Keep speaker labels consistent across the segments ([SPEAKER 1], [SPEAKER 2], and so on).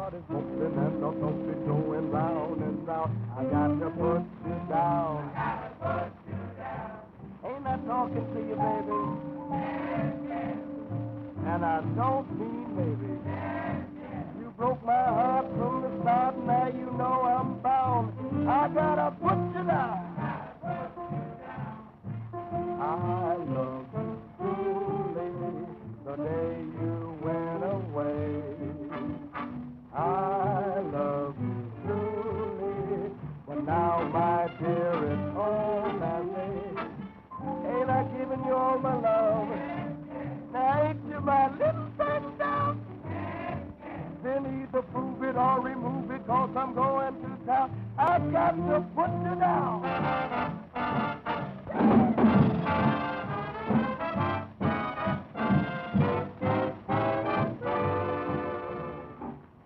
[SPEAKER 1] heart is pumping and the pump is going round and round. I got to put you down. I gotta put you down. Ain't I talking to you, baby? Yes, yes. And I don't mean maybe. Yes, yes. You broke my heart from the start, and now you know I'm bound. I gotta put you down. I gotta put you down. I love you truly the day you went away. I love you truly, but now, my dear, it's all nothing. Ain't I giving you all my love? Now ain't you my little sundown? Then either prove it or remove it, 'cause I'm going to town. I've got to put you down.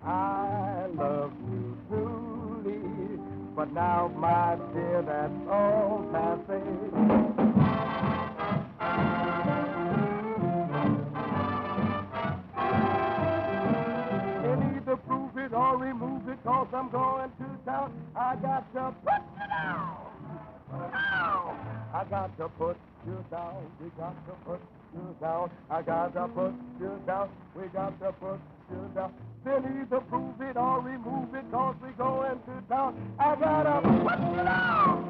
[SPEAKER 1] I love you truly, but now, my dear, that's all passing. Prove it or remove it, 'cause I'm going to town. I got to put you down. Down. I got to put you down. We got to put you down. I got to put you down. We got to put you down. Then either prove it or remove it, 'cause we going to town. I got to put you down.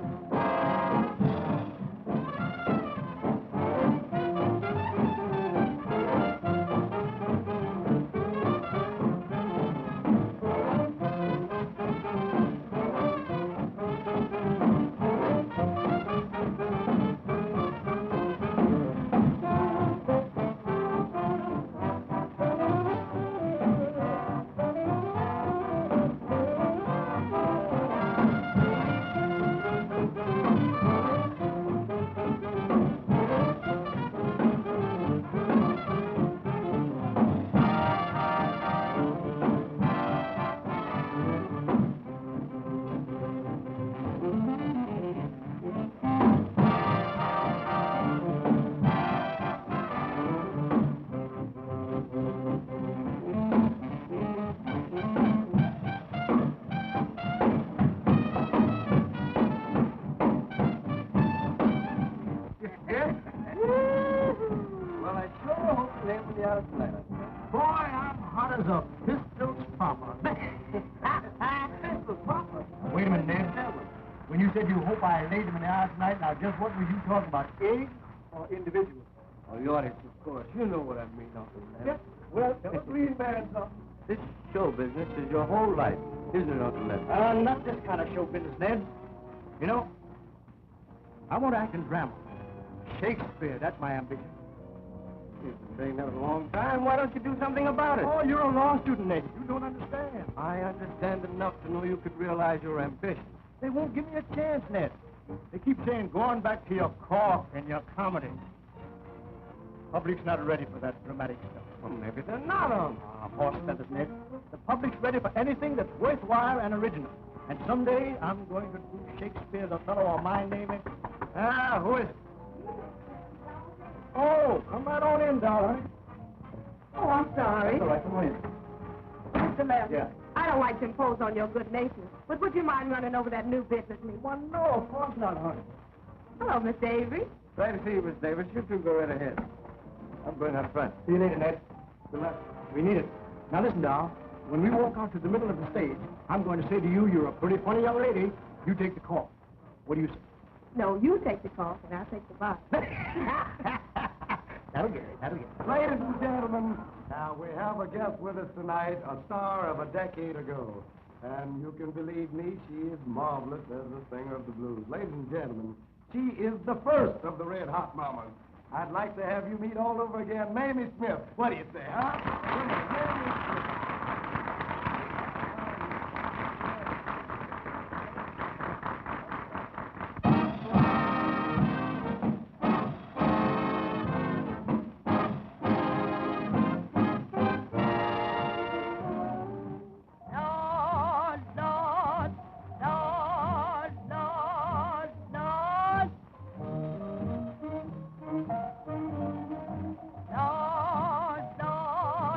[SPEAKER 2] Boy, I'm hot as a pistol's popper. Pistol's popper? Wait a minute, Ned. When you said you hope I laid him in the eye tonight, now just what were you talking about, eggs or individuals?
[SPEAKER 1] Oh, the audience, of course. You know what I mean, Uncle Ned.
[SPEAKER 2] Yes. Well, evergreen man, son.
[SPEAKER 1] This show business is your whole life, isn't it, Uncle Ned?
[SPEAKER 2] Not this kind of show business, Ned. You know, I want to act in drama. Shakespeare, that's my ambition.
[SPEAKER 1] You've been saying that a long time. Why don't you do something about it?
[SPEAKER 2] Oh, you're a law student, Ned. You don't understand.
[SPEAKER 1] I understand enough to know you could realize your ambition.
[SPEAKER 2] They won't give me a chance, Ned. They keep saying, going back to your cork and your comedy. Public's not ready for that dramatic stuff.
[SPEAKER 1] Well, maybe they're not on.
[SPEAKER 2] Horse feathers, Ned. The public's ready for anything that's worthwhile and original. And someday, I'm going to do Shakespeare's Othello or my name is... who is it? Oh, come right on in, darling.
[SPEAKER 3] Oh, I'm sorry.
[SPEAKER 2] That's all right, come on in.
[SPEAKER 3] Mr. Levin,
[SPEAKER 2] Yeah.
[SPEAKER 3] I don't like to impose on your good nature, but would you mind running over that new business meeting?
[SPEAKER 2] Well, no, of course not, honey.
[SPEAKER 3] Hello, Miss Avery.
[SPEAKER 1] Glad to see you, Miss Davis. You two go right ahead. I'm going out front.
[SPEAKER 2] See you later, Ned. Good luck. We need it. Now listen, doll. When we walk out to the middle of the stage, I'm going to say to you, you're a pretty funny young lady. You take the call. What do you say?
[SPEAKER 3] No, you take the call, and I'll take the box.
[SPEAKER 2] That'll get it. That'll get it.
[SPEAKER 1] Ladies and gentlemen, now we have a guest with us tonight, a star of a decade ago. And you can believe me, she is marvelous as a singer of the blues. Ladies and gentlemen, she is the first of the Red Hot Mamas. I'd like to have you meet all over again, Mamie Smith. What do you say, huh? Come on, Mamie Smith.
[SPEAKER 3] Lord, Lord,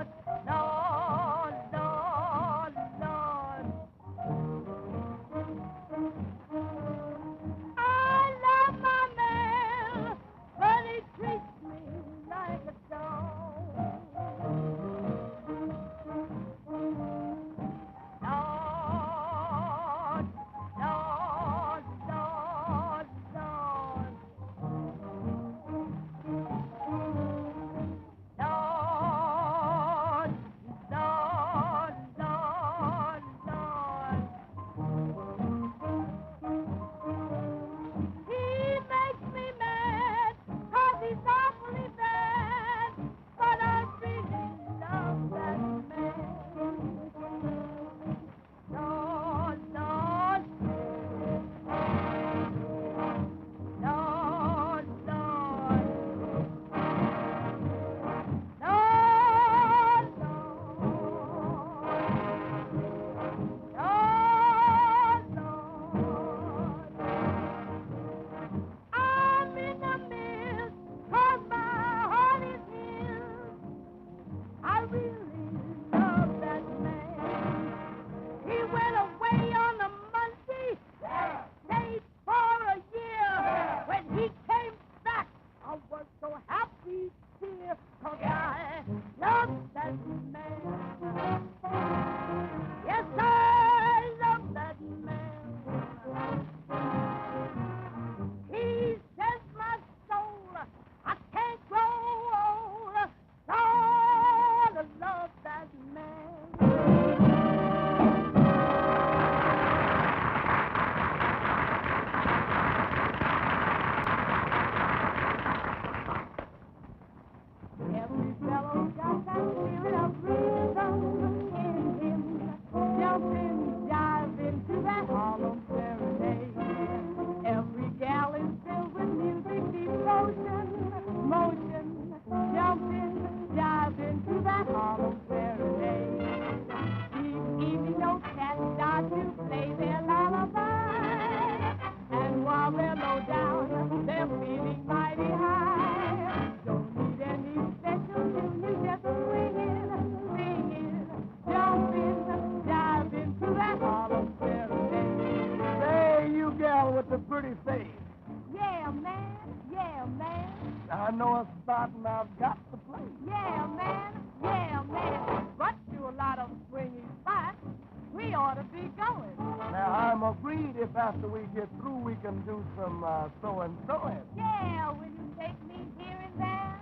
[SPEAKER 1] agreed if after we get through we can do some so-and-so.
[SPEAKER 3] Yeah, will you take me here and there?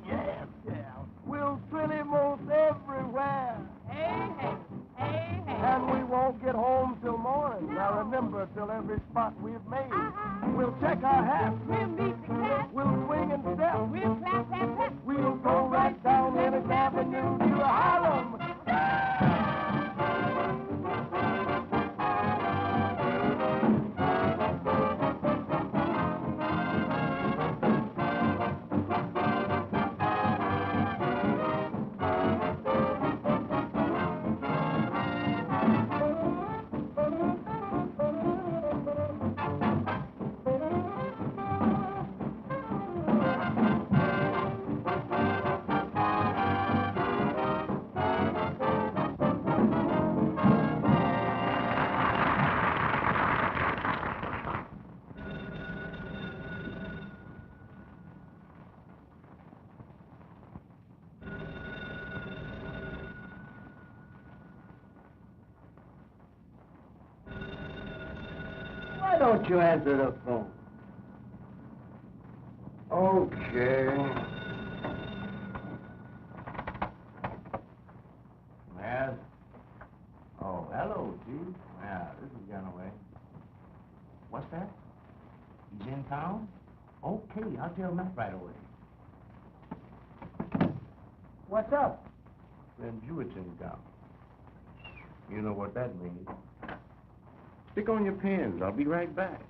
[SPEAKER 1] Yes. We'll thrill him most everywhere.
[SPEAKER 3] Hey, hey, hey, hey.
[SPEAKER 1] And we won't get home till morning. Now remember, till every spot we've made. We'll check our hats.
[SPEAKER 3] We'll meet the cat.
[SPEAKER 1] We'll swing and step.
[SPEAKER 3] We'll clap, clap, clap.
[SPEAKER 1] We'll go right down Lennox Avenue to Harlem.
[SPEAKER 2] Why don't you answer the phone? Okay. Yes? Oh, hello, Chief. Yeah, this is Gunaway. What's that? He's in town? Okay, I'll tell him that right away. What's up? Slim Jewett's in town. You know what that means. Stick on your pins. I'll be right back.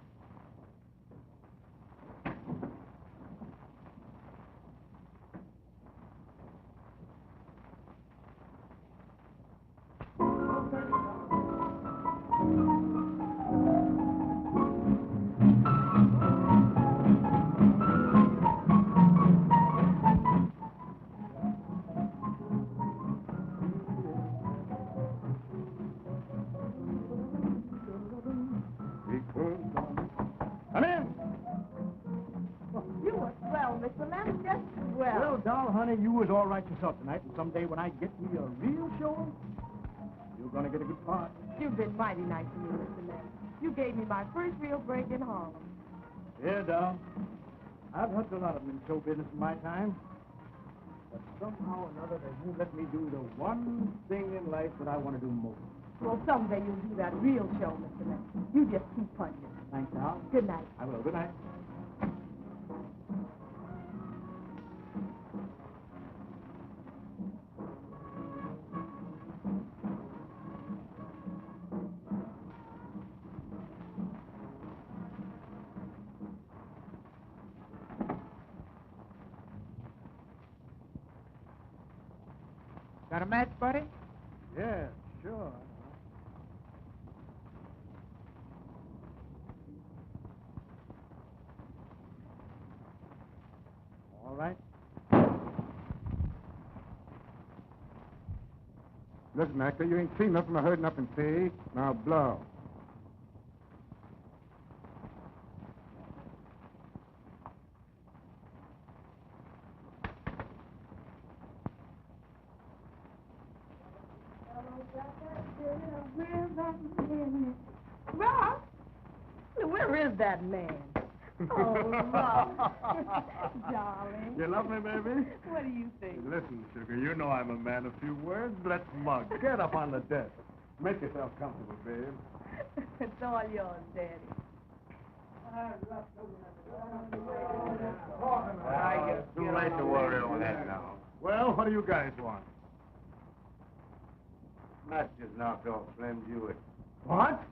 [SPEAKER 2] Come in.
[SPEAKER 3] You were swell, Mr. Lamb, just swell.
[SPEAKER 2] Well, doll, honey, you was all right yourself tonight, and someday when I get me a real show, you're gonna get a good part.
[SPEAKER 3] You've been mighty nice to me, Mr. Lamb. You gave me my first real break in Harlem.
[SPEAKER 2] Yeah, doll. I've helped a lot of them in show business in my time, but somehow or another they won't let me do the one thing in life that I want to do most.
[SPEAKER 3] Well, someday you'll do that real show, Mr. Lamb. You just keep punching.
[SPEAKER 2] Thanks, doll.
[SPEAKER 3] Good night.
[SPEAKER 2] I will. Good night.
[SPEAKER 4] Got a match, buddy?
[SPEAKER 2] Yeah, sure. All right.
[SPEAKER 5] Listen, actor, you ain't seen nothing or heard nothing, see? Now blow.
[SPEAKER 3] Rob, where is that man? Oh, Rob. Darling.
[SPEAKER 5] You love me, baby?
[SPEAKER 3] What do you think?
[SPEAKER 5] Listen, sugar, you know I'm a man of few words. Let's mug. Get up on the desk. Make yourself comfortable, babe.
[SPEAKER 3] It's all yours, Daddy.
[SPEAKER 2] Too late to worry over that now.
[SPEAKER 5] Well, what do you guys want?
[SPEAKER 2] Matt just knocked off Slim Jewett.
[SPEAKER 5] What?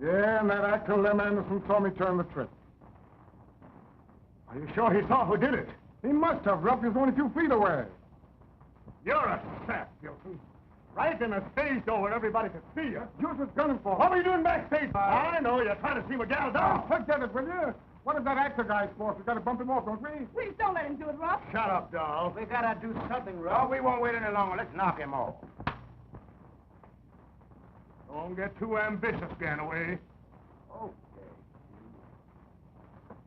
[SPEAKER 5] Yeah, and that actor Lem Anderson saw me turn the trick. Are you sure he saw who did it? He must have. Ruff was only 2 feet away. You're a sap, Gilson. Right in a stage door where everybody could see you. Juice was gunning for me. What were you doing backstage? I know, you're trying to see my gal down. Oh, forget it, will you? What is that actor guy's for? We gotta bump him off, don't we?
[SPEAKER 3] Please don't let him do it, Rob.
[SPEAKER 5] Shut up, doll.
[SPEAKER 2] We gotta do something, Rob. We won't wait any longer. Let's knock him off.
[SPEAKER 5] Don't get too ambitious, Ganaway.
[SPEAKER 2] Okay.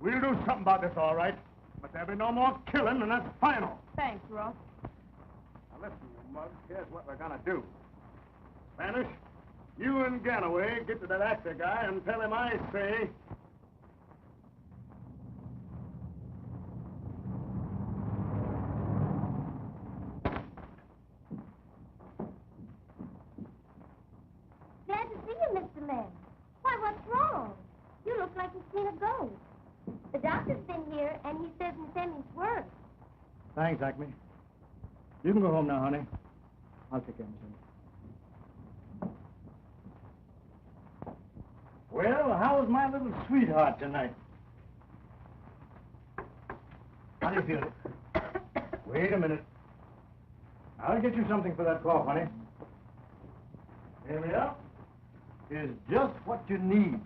[SPEAKER 5] We'll do something about this, all right. But there'll be no more killing, and that's final.
[SPEAKER 3] Thanks, Rob.
[SPEAKER 5] Now listen, you mug. Here's what we're gonna do. Spanish, You and Ganaway get to that actor guy and tell him I say...
[SPEAKER 6] Glad to see you, Mr. Lem. Why, what's wrong? You look like you've seen a ghost. The doctor's been here, and he says Miss Emmy's worse.
[SPEAKER 2] Thanks, Acme. You can go home now, honey. I'll take care of Miss Emmy. Well, how's my little sweetheart tonight? How do you feel? Wait a minute. I'll get you something for that cough, honey. Here we are. Is just what you need.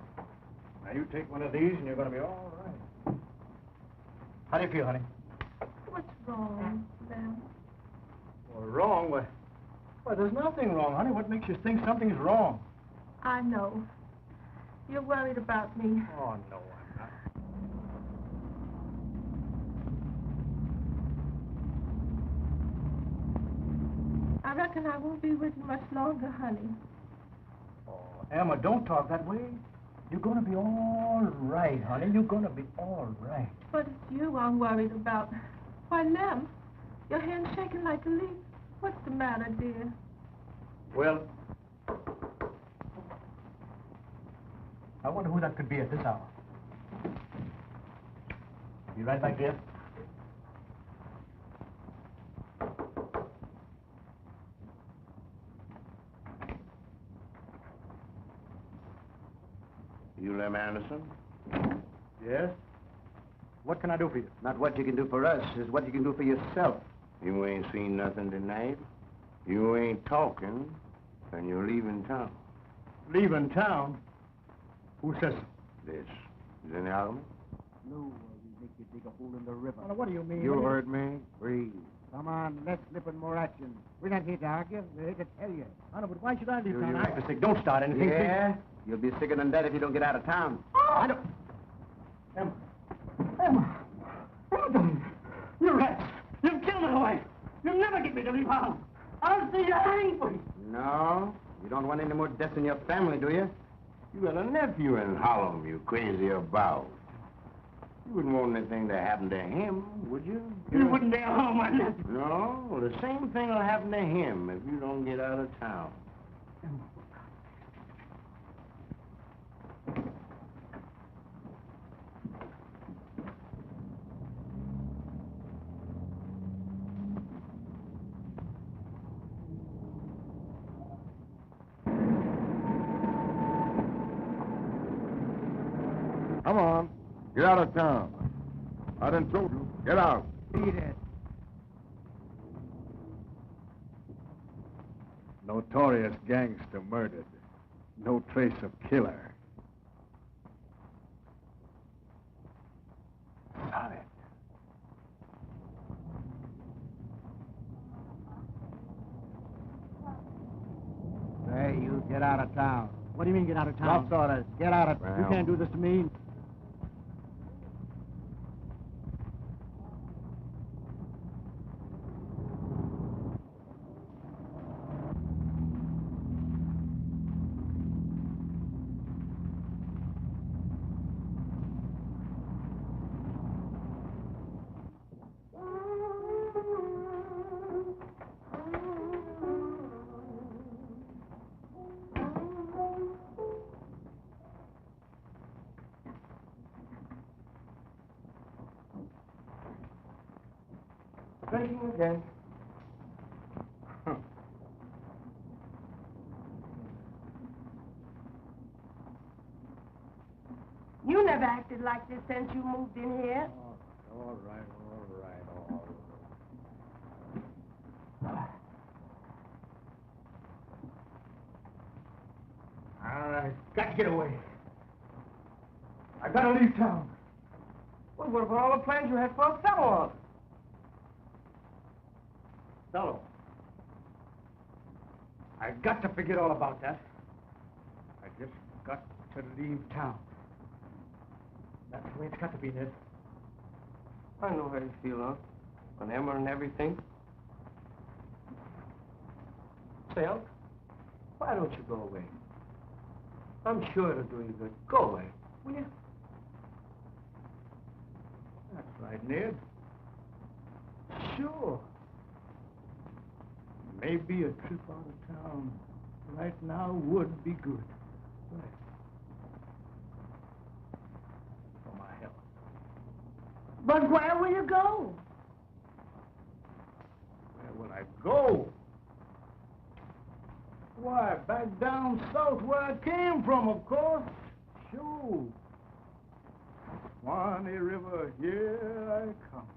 [SPEAKER 2] Now, you take one of these, and you're going to be all right. How do you feel, honey?
[SPEAKER 3] What's wrong, Lem?
[SPEAKER 2] Well, wrong? Well, there's nothing wrong, honey. What makes you think something's wrong?
[SPEAKER 3] I know. You're worried about me.
[SPEAKER 2] Oh, no, I'm not.
[SPEAKER 3] I reckon I won't be with you much longer, honey.
[SPEAKER 2] Oh, Emma, don't talk that way. You're going to be all right, honey. You're going to be all right.
[SPEAKER 3] But it's you I'm worried about. Why, Lem, your hand's shaking like a leaf. What's the matter, dear?
[SPEAKER 2] Well, I wonder who that could be at this hour. Be right back, dear.
[SPEAKER 7] You Lem Anderson?
[SPEAKER 2] Yes? What can I do for you?
[SPEAKER 8] Not what you can do for us, is what you can do for yourself.
[SPEAKER 7] You ain't seen nothing tonight. You ain't talking, and you're leaving town.
[SPEAKER 2] Leaving town? Who says so?
[SPEAKER 7] This is in Harlem?
[SPEAKER 8] No, we make you dig a hole in the river.
[SPEAKER 2] Well, what do you mean?
[SPEAKER 7] You heard me. Breathe.
[SPEAKER 8] Come on, let's slip in more action. We're not here to argue, we're here to tell you.
[SPEAKER 2] I know, but why should I leave
[SPEAKER 8] Do
[SPEAKER 2] town?
[SPEAKER 8] you-
[SPEAKER 2] I'm sick. Don't start anything.
[SPEAKER 8] Yeah? You'll be sicker than that if you don't get out of town.
[SPEAKER 2] I don't... Emma. Emma, darling. You rats. You've killed my wife. You'll never get me to leave Harlem. I'll see you hanged for you.
[SPEAKER 8] No? You don't want any more deaths in your family, do you?
[SPEAKER 7] You got a nephew in Harlem you crazy about. You wouldn't want anything to happen to him, would you?
[SPEAKER 2] You wouldn't dare harm my nephew.
[SPEAKER 7] No, the same thing will happen to him if you don't get out of town.
[SPEAKER 5] Come on. Get out of town. I done told you. Get out.
[SPEAKER 8] Beat it.
[SPEAKER 5] Notorious gangster murdered. No trace of killer. Solid.
[SPEAKER 8] Hey, you get out of town.
[SPEAKER 2] What do you mean, get out of town?
[SPEAKER 8] Lost orders. Get out of...
[SPEAKER 5] Well.
[SPEAKER 2] You can't do this to me.
[SPEAKER 7] Drinking again.
[SPEAKER 3] You never acted like this since you moved in here.
[SPEAKER 2] All right. I've got to get away. I got to leave town.
[SPEAKER 4] Well, what about all the plans you had for a fellow?
[SPEAKER 2] Fellow. I got to forget all about that. I just got to leave town. That's the way it's got to be, Ned.
[SPEAKER 4] I know how you feel, huh? On Emma and everything. Say, Unc, why don't you go away?
[SPEAKER 2] I'm sure it'll do you good. Go away, will you? That's right, Ned. Sure. Maybe a trip out of town right now would be good. Right. For my health.
[SPEAKER 3] But where will you go?
[SPEAKER 2] Where will I go? Why, back down south where I came from, of course. Sure. Swanee River, here I come.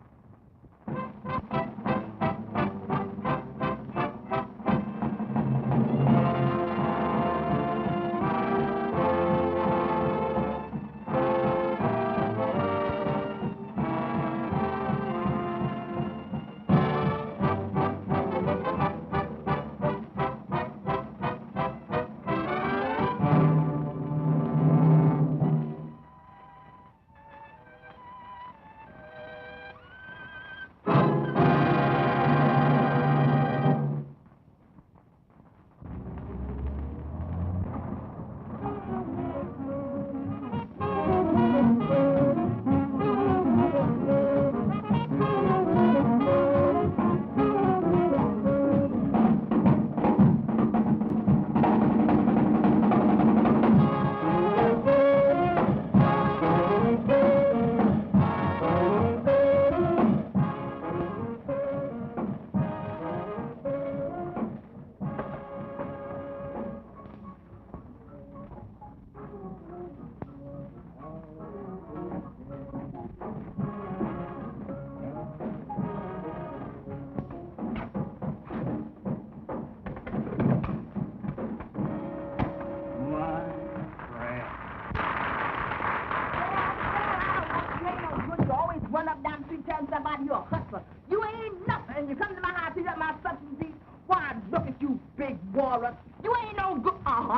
[SPEAKER 3] Somebody you're a hustler. You ain't nothing, and you come to my house, pick up my substances. Why, look at you, big walrus. You ain't no good.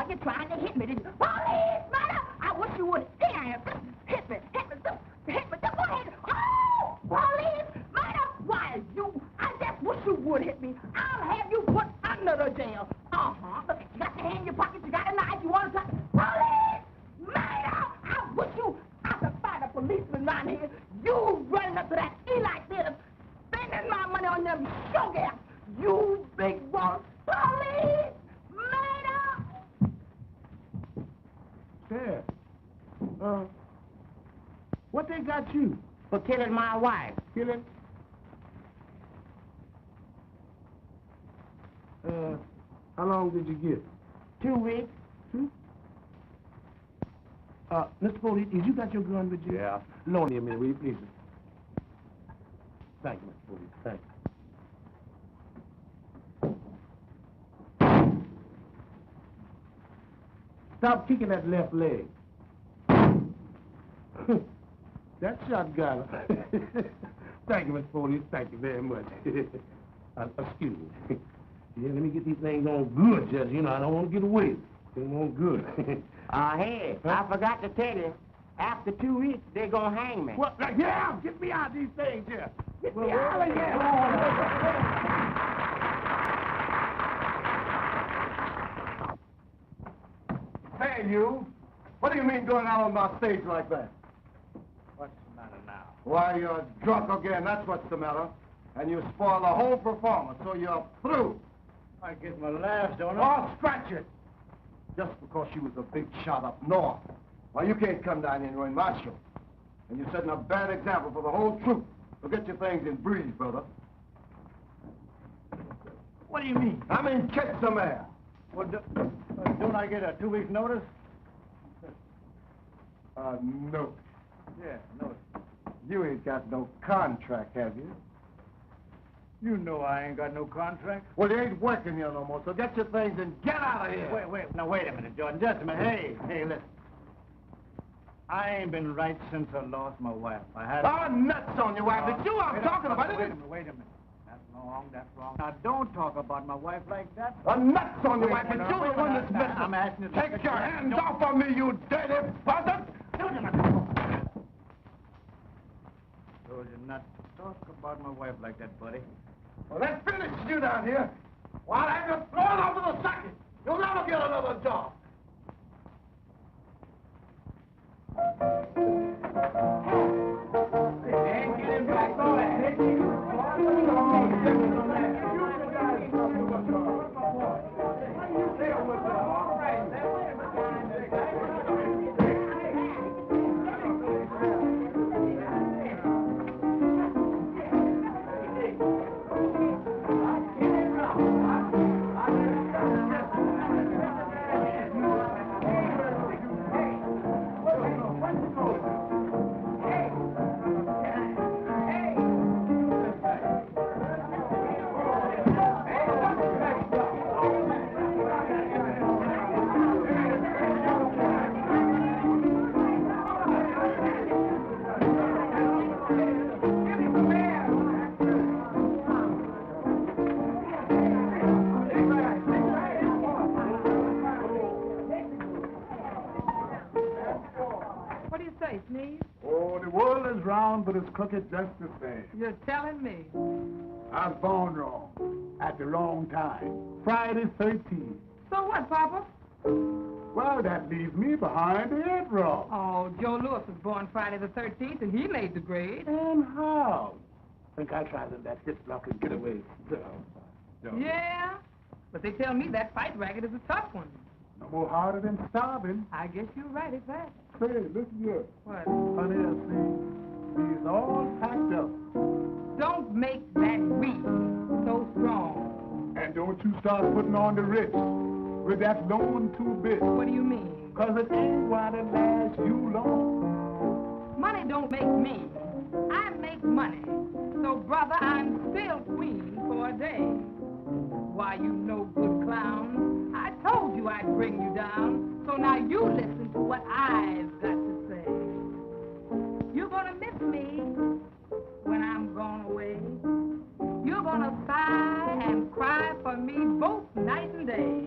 [SPEAKER 3] You're trying to hit me. Did you? Police, mother! I wish you would. Here, hit me, hit me, hit me. Go ahead. Oh, police, mother! Why, I just wish you would hit me. I'll have you put under the jail. Look, you got your hand in your pocket, you got a knife, you want to touch. Police, mother! I wish I could find a policeman around here. You running up to that Eli theater, spending my money on them show gaps. You big boss. Police! Murder!
[SPEAKER 2] There. What they got you?
[SPEAKER 3] For killing my wife.
[SPEAKER 2] Killing? How long did you get?
[SPEAKER 3] 2 weeks.
[SPEAKER 2] Mr. Foley, did you got your gun with you? Yeah. Loan me a minute, will you, please? Thank you, Mr. Foley. Thank you. Stop kicking that left leg. That shot got her. Thank you, Mr. Foley. Thank you very much. Excuse me. Yeah, let me get these things on good, Judge. You know, I don't want to get away. Things on good.
[SPEAKER 3] Hey, I forgot to tell you, after 2 weeks, they're going to hang me.
[SPEAKER 2] What? Yeah, get me out of these things here. Get me out of here.
[SPEAKER 5] Hey, you. What do you mean going out on my stage like that?
[SPEAKER 2] What's the matter now?
[SPEAKER 5] Why, you're drunk again, that's what's the matter. And you spoil the whole performance, so you're through.
[SPEAKER 2] I get my laughs, don't I?
[SPEAKER 5] Oh, scratch it! Just because she was a big shot up north. Why, you can't come down here and ruin my show. And you're setting a bad example for the whole troupe. So get your things in breeze, brother.
[SPEAKER 2] What do you mean?
[SPEAKER 5] I mean, kick some ass.
[SPEAKER 2] Well, don't I get a 2 weeks notice?
[SPEAKER 5] No.
[SPEAKER 2] Yeah, notice.
[SPEAKER 5] You ain't got no contract, have you?
[SPEAKER 2] You know I ain't got no contract.
[SPEAKER 5] Well, you ain't working here no more, so get your things and get out of here.
[SPEAKER 2] Wait a minute, Jordan. Just a minute. Hey, listen. I ain't been right since I lost my wife. I had...
[SPEAKER 5] Oh, nuts on your wife. It's you I'm talking about, isn't it?
[SPEAKER 2] Wait a minute. That's wrong. Now, don't talk about my wife like that.
[SPEAKER 5] Nuts on your wife. It's you the one that's missing.
[SPEAKER 2] I'm asking you to...
[SPEAKER 5] Take your hands off of me, you dirty buzzard!
[SPEAKER 2] Told you not to talk about my wife like that, buddy.
[SPEAKER 5] Well, that finishes you down here. While I have you thrown out to the second, you'll never get another job.
[SPEAKER 3] What do you say, Sneeze?
[SPEAKER 5] Oh, the world is round, but it's crooked just the same.
[SPEAKER 3] You're telling me.
[SPEAKER 5] I was born wrong, at the wrong time. Friday 13th.
[SPEAKER 3] So what, Papa?
[SPEAKER 5] Well, that leaves me behind the 8th row.
[SPEAKER 3] Oh, Joe Lewis was born Friday the 13th, and he made the grade.
[SPEAKER 5] And how? Think I tried in that hip block and get away. No.
[SPEAKER 3] Yeah, but they tell me that fight racket is a tough one.
[SPEAKER 5] No more harder than starving.
[SPEAKER 3] I guess you're right at that.
[SPEAKER 5] Say, listen here.
[SPEAKER 3] What?
[SPEAKER 5] Honey, I see. He's all packed up.
[SPEAKER 3] Don't make that weed so strong.
[SPEAKER 5] And don't you start putting on the rich with that loan too big.
[SPEAKER 3] What do you mean?
[SPEAKER 5] 'Cause it ain't gonna last you long.
[SPEAKER 3] Money don't make me. I make money. So, brother, I'm still queen for a day. Why, you no good clown. I told you I'd bring you down. So now you listen to what I've got to say. You're gonna miss me when I'm gone away. You're gonna sigh and cry for me both night and day.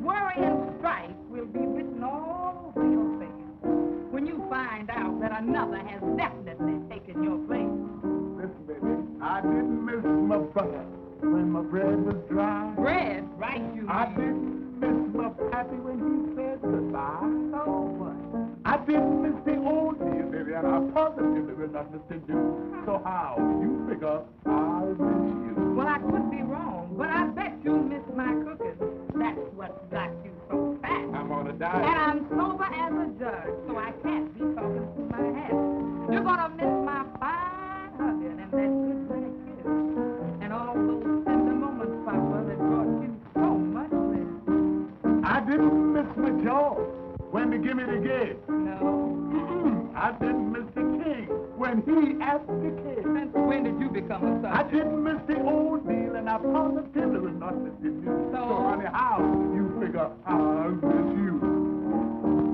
[SPEAKER 3] Worry and strife will be written all over your face when you find out that another has definitely taken your place.
[SPEAKER 5] Listen, baby, I didn't miss my butter when my bread was dry.
[SPEAKER 3] Bread, right, you
[SPEAKER 5] I
[SPEAKER 3] mean.
[SPEAKER 5] didn't miss my pappy when he said goodbye.
[SPEAKER 3] So what?
[SPEAKER 5] I didn't miss the old days, baby, and I positively will not miss the new. So how? You figure I'll miss you.
[SPEAKER 3] Well, I could be wrong, but I bet you miss my cooking. That's what's got you so fat.
[SPEAKER 5] I'm on a
[SPEAKER 3] And
[SPEAKER 5] diet.
[SPEAKER 3] I'm sober as a judge, so I can't be talking to my hat. You're gonna miss my fine hugging and that good night kiss. And all those tender moments, Papa, that brought you so much bliss.
[SPEAKER 5] I didn't miss my jaw when they give me the gig.
[SPEAKER 3] No.
[SPEAKER 5] I didn't miss the king when he asked the king.
[SPEAKER 3] Since when did you become a
[SPEAKER 5] I
[SPEAKER 3] subject?
[SPEAKER 5] didn't miss the old deal, and I positively will not miss the new.
[SPEAKER 3] So?
[SPEAKER 5] Honey, how you figure I'll miss you?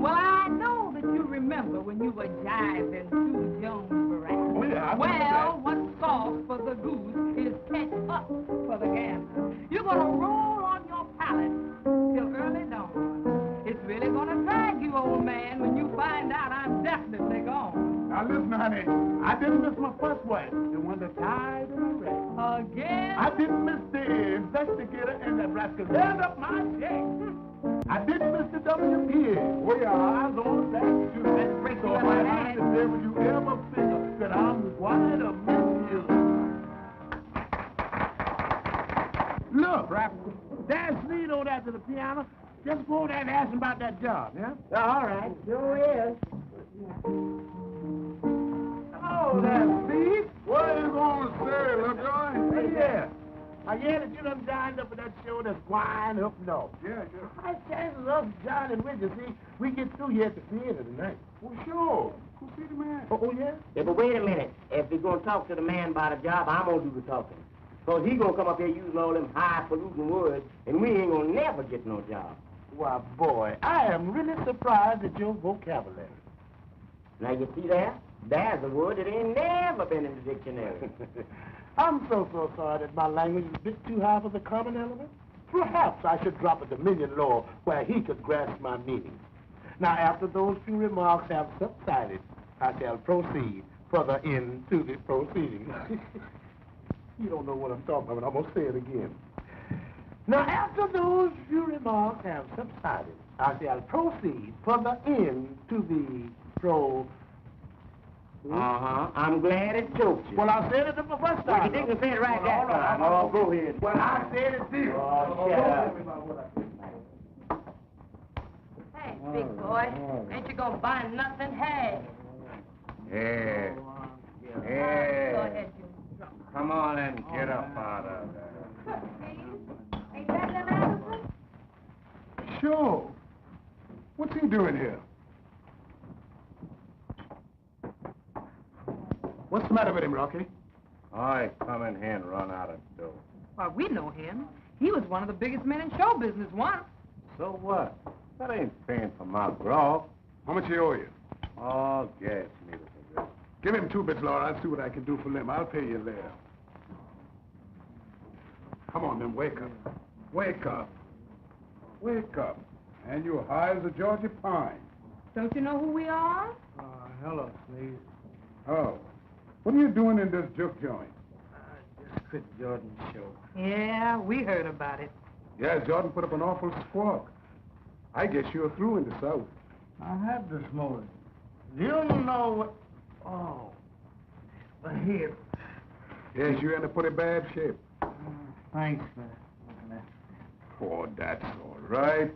[SPEAKER 3] Well, I know that you remember when you were jiving Sue Jones' Barrett.
[SPEAKER 5] Oh, yeah, I remember
[SPEAKER 3] Well, what's sauce for the goose is ketchup for the gander. You're gonna roll on your palate till early dawn. It's really gonna drag you, old man, when you find out I'm definitely gone.
[SPEAKER 5] Now listen, honey, I didn't miss my first wife, the one that died in a wreck.
[SPEAKER 3] Again?
[SPEAKER 5] I didn't miss the investigator in Nebraska. Stand up my check. I didn't miss the WPA. Oh, yeah, I was on that too.
[SPEAKER 3] Let's break
[SPEAKER 5] So
[SPEAKER 3] the
[SPEAKER 5] if
[SPEAKER 3] other
[SPEAKER 5] I
[SPEAKER 3] hand.
[SPEAKER 5] had to say, would you ever figure that I'm going to miss you? Look, Rap, there's Sneed over there to the piano. Just go over there and ask him about that job, yeah?
[SPEAKER 8] All right, sure is.
[SPEAKER 5] Oh, that's Steve. What are you going to say, little guy?
[SPEAKER 8] Hey, yeah. I hear that you done joined up with that show that's wine up north.
[SPEAKER 5] Yeah.
[SPEAKER 8] High chances of joining with you, see, we get through here at the theater tonight.
[SPEAKER 5] Well, sure. Go see the man.
[SPEAKER 8] Oh, yeah?
[SPEAKER 9] Yeah, but wait a minute. If we're going to talk to the man about a job, I'm going to do the talking. Because he's going to come up here using all them high-polluting words, and we ain't going to never get no job.
[SPEAKER 8] Why, boy, I am really surprised at your vocabulary.
[SPEAKER 9] Now, you see that? There's a word that ain't never been in the dictionary.
[SPEAKER 8] I'm so sorry that my language is a bit too high for the common element. Perhaps I should drop a dominion law where he could grasp my meaning. Now, after those few remarks have subsided, I shall proceed further into the proceedings. You don't know what I'm talking about, but I'm going to say it again. Now, after those few remarks have subsided, I shall proceed further into the
[SPEAKER 9] Uh-huh. I'm glad it choked you.
[SPEAKER 8] Well, I said it the first
[SPEAKER 9] Well,
[SPEAKER 8] time.
[SPEAKER 9] you didn't say it right that time.
[SPEAKER 8] Oh, go ahead.
[SPEAKER 5] Well, I said it too.
[SPEAKER 9] Oh, shut up.
[SPEAKER 3] Hey, big boy, ain't you gonna buy nothing? Hey.
[SPEAKER 7] Yeah.
[SPEAKER 3] Go
[SPEAKER 7] Yeah.
[SPEAKER 3] ahead, Junior.
[SPEAKER 7] Come on and get up out of there.
[SPEAKER 6] Ain't that an Allison?
[SPEAKER 5] Sure. What's he doing here? What's the matter with him, Rocky?
[SPEAKER 7] I come in here and run out of dough.
[SPEAKER 3] Why, we know him. He was one of the biggest men in show business once.
[SPEAKER 7] So what? That ain't paying for my grog.
[SPEAKER 5] How much he owe you?
[SPEAKER 7] Oh, gas meter for this.
[SPEAKER 5] Give him 2 bits, Laura. I'll see what I can do for Lim. I'll pay you later. Come on, then, wake up. Wake up. Wake up. And you're high as a Georgia pine.
[SPEAKER 3] Don't you know who we are?
[SPEAKER 2] Hello, Sneeze.
[SPEAKER 5] Oh. What are you doing in this juke joint?
[SPEAKER 2] Just quit Jordan's show.
[SPEAKER 3] Yeah, we heard about it.
[SPEAKER 5] Yeah, Jordan put up an awful squawk. I guess you're through in the South.
[SPEAKER 2] I had this morning. You don't know what... Oh. But here.
[SPEAKER 5] Yes, you're in a pretty bad shape.
[SPEAKER 2] Thanks, man.
[SPEAKER 5] Oh, that's all right.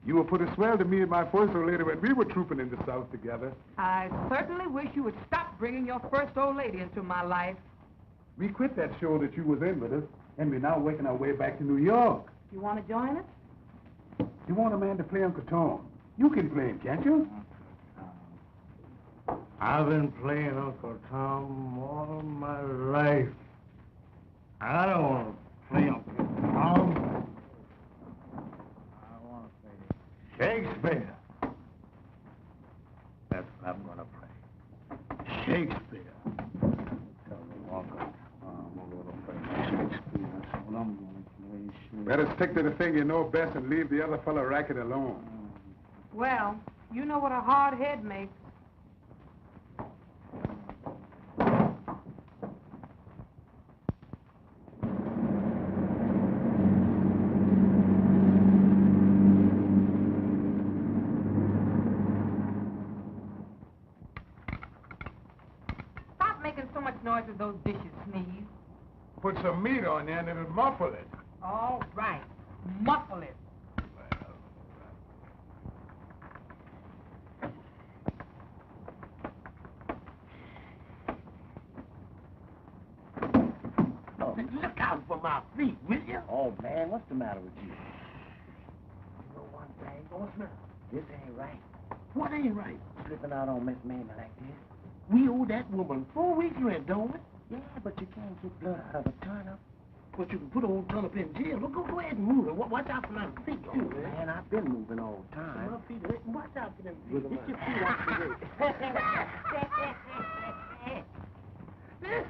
[SPEAKER 5] You were pretty swell to me and my first old lady when we were trooping in the South together.
[SPEAKER 3] I certainly wish you would stop bringing your first old lady into my life.
[SPEAKER 5] We quit that show that you was in with us, and we're now working our way back to New York.
[SPEAKER 3] You want to join us?
[SPEAKER 5] You want a man to play Uncle Tom? You can play him, can't you?
[SPEAKER 2] I've been playing Uncle Tom all of my life. I don't want to play Uncle Tom. I want to play Shakespeare. That's what I'm going to play. Shakespeare. Tell me, Uncle Tom, I'm going to play Shakespeare. That's what I'm going to play.
[SPEAKER 5] Better stick to the thing you know best and leave the other fellow racket alone.
[SPEAKER 3] Well, you know what a hard head makes. Stop making so much noise with those dishes, Sneeze.
[SPEAKER 5] Put some meat on there and it'll muffle it.
[SPEAKER 3] All right. Muffle it.
[SPEAKER 8] Look out for my feet, will you?
[SPEAKER 9] Oh, man, what's the matter with you?
[SPEAKER 8] You know one thing, Bossman?
[SPEAKER 9] This ain't right.
[SPEAKER 8] What ain't right?
[SPEAKER 9] Slipping out on Miss Mamie like this.
[SPEAKER 8] We owe that woman 4 weeks' rent, don't we?
[SPEAKER 9] Yeah, but you can't get blood out of a turnip.
[SPEAKER 8] But you can put old Turnip in jail. Well, go ahead and move it. Watch out for my feet, too, man.
[SPEAKER 9] Man, I've been moving all the time.
[SPEAKER 8] My feet, watch out for them feet. Get your feet out the way.
[SPEAKER 6] Well,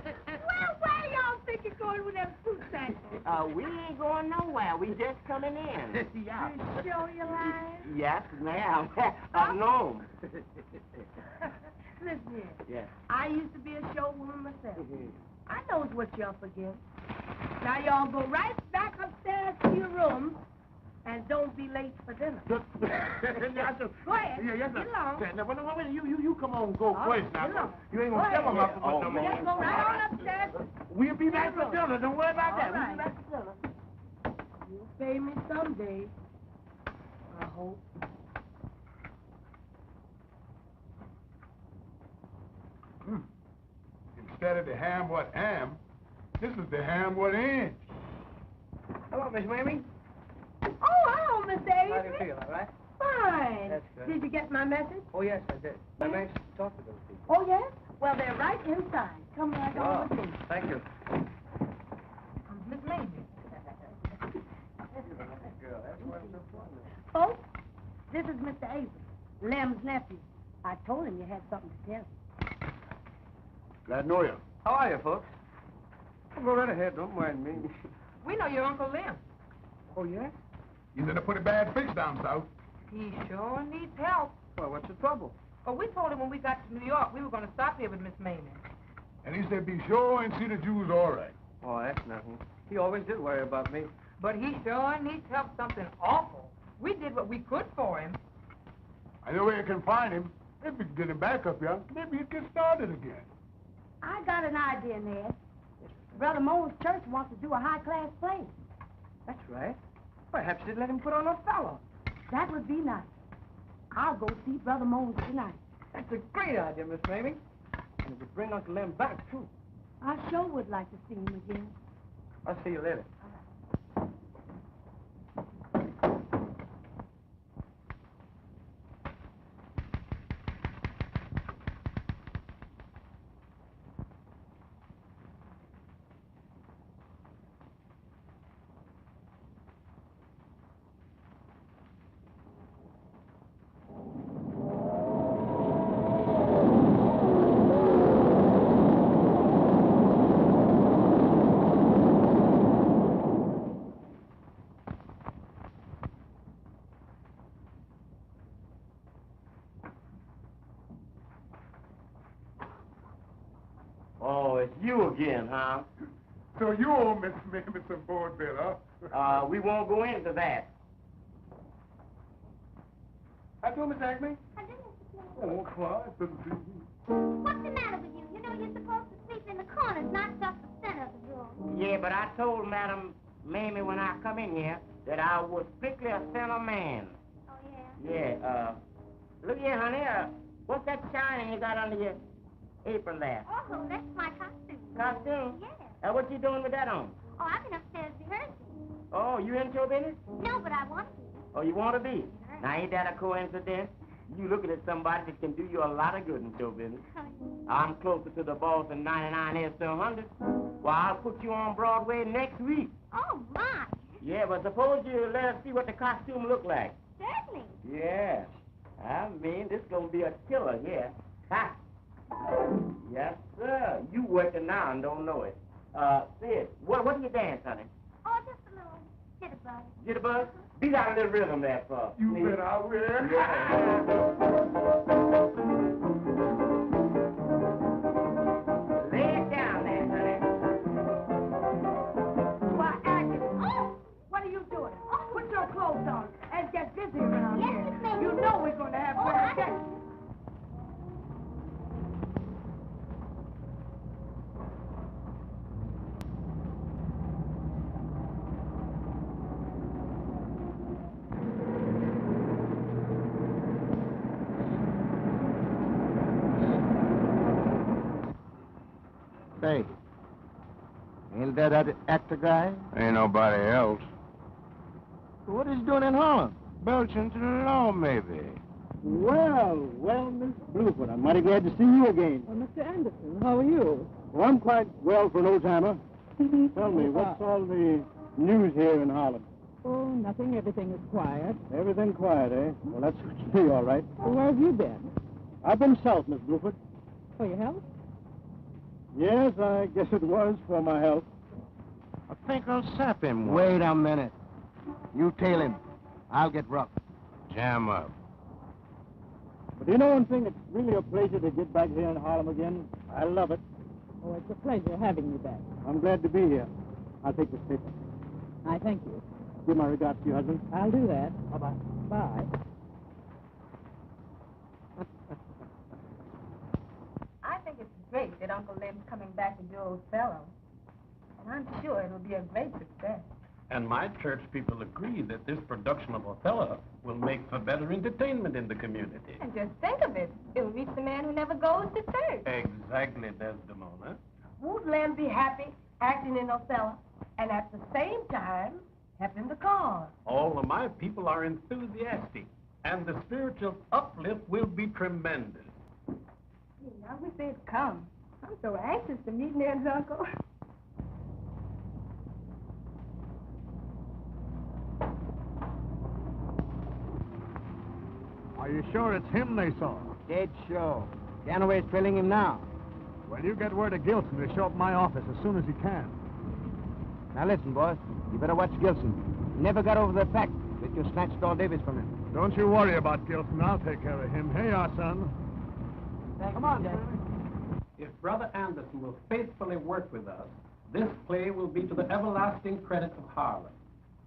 [SPEAKER 6] where y'all think you're going with them fruit samples?
[SPEAKER 9] We ain't going nowhere. We just coming in.
[SPEAKER 8] Yeah.
[SPEAKER 6] You sure you lying?
[SPEAKER 9] Yes, ma'am. No.
[SPEAKER 6] Listen here.
[SPEAKER 9] Yeah.
[SPEAKER 6] I used to be a showwoman myself. I knows what you're up against. Now y'all go right back upstairs to your room and don't be late for dinner. Go ahead.
[SPEAKER 8] Yeah, yes,
[SPEAKER 6] Get along.
[SPEAKER 8] Now, wait, you come on, go
[SPEAKER 6] Oh,
[SPEAKER 8] first now.
[SPEAKER 6] get along.
[SPEAKER 8] You ain't
[SPEAKER 6] Go
[SPEAKER 8] gonna tell
[SPEAKER 6] ahead.
[SPEAKER 8] them up
[SPEAKER 9] Oh,
[SPEAKER 8] no
[SPEAKER 9] man.
[SPEAKER 6] Just go right on upstairs.
[SPEAKER 8] We'll be back for dinner. Don't worry about that.
[SPEAKER 6] All
[SPEAKER 8] We'll
[SPEAKER 6] right.
[SPEAKER 8] be back for dinner.
[SPEAKER 6] You'll pay me someday. I hope.
[SPEAKER 5] Instead of the ham what am, this is the ham what ain't.
[SPEAKER 9] Hello, Miss Mamie.
[SPEAKER 6] Oh, hello, Miss Daisy.
[SPEAKER 9] How do you feel, all right?
[SPEAKER 6] Fine.
[SPEAKER 9] That's good.
[SPEAKER 6] Did you get my message?
[SPEAKER 9] Oh, yes, I did. I'm anxious to talk to those people.
[SPEAKER 6] Oh, yes? Well, they're right inside. Come right on with me.
[SPEAKER 9] Thank you.
[SPEAKER 3] Miss Mamie.
[SPEAKER 9] Girl, that's what's so funny.
[SPEAKER 6] Folks, this is Mr. Avery, Lem's nephew. I told him you had something to tell him.
[SPEAKER 5] Glad to know you.
[SPEAKER 4] How are you, folks? Go right ahead, don't mind me.
[SPEAKER 3] We know your Uncle Lem.
[SPEAKER 4] Oh, yeah?
[SPEAKER 5] He's in a pretty bad fix down south.
[SPEAKER 3] He sure needs help.
[SPEAKER 4] Well, what's the trouble?
[SPEAKER 3] Well, we told him when we got to New York we were going to stop here with Miss Mamie.
[SPEAKER 5] And he said be sure and see the Jews all right.
[SPEAKER 4] Oh, that's nothing. He always did worry about me.
[SPEAKER 3] But he sure needs help something awful. We did what we could for him.
[SPEAKER 5] I know where you can find him. If we can get him back up here, maybe he'd get started again.
[SPEAKER 6] I got an idea, Ned. Brother Mo's church wants to do a high-class play.
[SPEAKER 4] That's right. Perhaps you'd let him put on Othello.
[SPEAKER 6] That would be nice. I'll go see Brother Mo's tonight.
[SPEAKER 4] That's a great idea, Miss Mamie. And it would bring Uncle Lem back, too.
[SPEAKER 6] I sure would like to see him again.
[SPEAKER 4] I'll see you later.
[SPEAKER 9] Oh, it's you again, huh?
[SPEAKER 5] So you owe Miss Mamie some board bill, huh?
[SPEAKER 9] We won't go into that.
[SPEAKER 5] I told Miss Acme.
[SPEAKER 10] I didn't explain.
[SPEAKER 5] Oh, quiet, doesn't see you.
[SPEAKER 10] What's the matter with you? You know you're supposed to sleep in the corners, not just the center of the room.
[SPEAKER 9] Yeah, but I told Madam Mamie when I come in here that I was strictly a center man.
[SPEAKER 10] Oh, yeah?
[SPEAKER 9] Yeah, look here, honey, what's that shining you got under your apron there?
[SPEAKER 10] Oh, that's my costume.
[SPEAKER 9] Costume?
[SPEAKER 10] Yeah.
[SPEAKER 9] What you doing with that on?
[SPEAKER 10] Oh, I've been upstairs rehearsing.
[SPEAKER 9] Oh, you in show business?
[SPEAKER 10] No, but I want to.
[SPEAKER 9] Oh, you want to be? Now, ain't that a coincidence? You looking at somebody that can do you a lot of good in show business. I'm closer to the boss than 99 is to 100. Well, I'll put you on Broadway next week.
[SPEAKER 10] Oh, my.
[SPEAKER 9] Yeah, but suppose you let us see what the costume look like.
[SPEAKER 10] Certainly.
[SPEAKER 9] Yeah. I mean, this gonna be a killer here. Ha! Yes, sir. You working now and don't know it. Sid, what do you dance, honey?
[SPEAKER 10] Oh, just a little jitterbug.
[SPEAKER 9] Jitterbug? Beat out a little rhythm there, for
[SPEAKER 5] You
[SPEAKER 9] me.
[SPEAKER 5] bet I will.
[SPEAKER 9] Lay it down there, honey.
[SPEAKER 6] Why, Agnes, what are you doing? Put your clothes on and get busy around
[SPEAKER 10] Yes,
[SPEAKER 6] here.
[SPEAKER 10] Miss Mamie.
[SPEAKER 6] You know we're going to have
[SPEAKER 10] Oh,
[SPEAKER 6] bad
[SPEAKER 10] I
[SPEAKER 6] sex.
[SPEAKER 10] know.
[SPEAKER 2] Say, ain't that actor guy?
[SPEAKER 7] Ain't nobody else.
[SPEAKER 2] What is he doing in Harlem?
[SPEAKER 7] Belching to the law, maybe.
[SPEAKER 8] Well, Miss Bluefoot, I'm mighty glad to see you again.
[SPEAKER 3] Mr. Anderson, how are you?
[SPEAKER 8] Well, I'm quite well for an old-timer. Tell me, what's all the news here in Harlem?
[SPEAKER 3] Oh, nothing. Everything is quiet.
[SPEAKER 8] Everything quiet, eh? Well, that's me, all right.
[SPEAKER 3] Where have you been?
[SPEAKER 8] I've been south, Miss Bluefoot.
[SPEAKER 3] For your health?
[SPEAKER 8] Yes, I guess it was for my health.
[SPEAKER 7] I think I'll sap him one.
[SPEAKER 2] Wait a minute. You tail him. I'll get rough.
[SPEAKER 7] Jam up.
[SPEAKER 8] But you know one thing? It's really a pleasure to get back here in Harlem again. I love it.
[SPEAKER 3] Oh, it's a pleasure having you back.
[SPEAKER 8] I'm glad to be here. I'll take this paper.
[SPEAKER 3] I thank you.
[SPEAKER 8] Give my regards to your husband.
[SPEAKER 3] I'll do that.
[SPEAKER 8] Bye-bye.
[SPEAKER 3] Bye.
[SPEAKER 6] I think it's great that Uncle Lem's coming back to do Othello. And I'm sure it'll be a great success.
[SPEAKER 11] And my church people agree that this production of Othello will make for better entertainment in the community.
[SPEAKER 6] And just think of it. It'll reach the man who never goes to church.
[SPEAKER 11] Exactly, Desdemona.
[SPEAKER 6] Won't Lem be happy acting in Othello and at the same time helping the cause?
[SPEAKER 11] All of my people are enthusiastic, and the spiritual uplift will be tremendous.
[SPEAKER 6] I wish they'd come. I'm so anxious to meet Ned's uncle.
[SPEAKER 5] Are you sure it's him they saw?
[SPEAKER 2] Dead sure. Canaway's trailing him now.
[SPEAKER 5] Well, you get word to Gilson to show up at my office as soon as he can.
[SPEAKER 2] Now listen, boss. You better watch Gilson. He never got over the fact that you snatched all Davis from him.
[SPEAKER 5] Don't you worry about Gilson. I'll take care of him. Here you are, son.
[SPEAKER 2] Come on, Jack.
[SPEAKER 11] If Brother Anderson will faithfully work with us, this play will be to the everlasting credit of Harlem.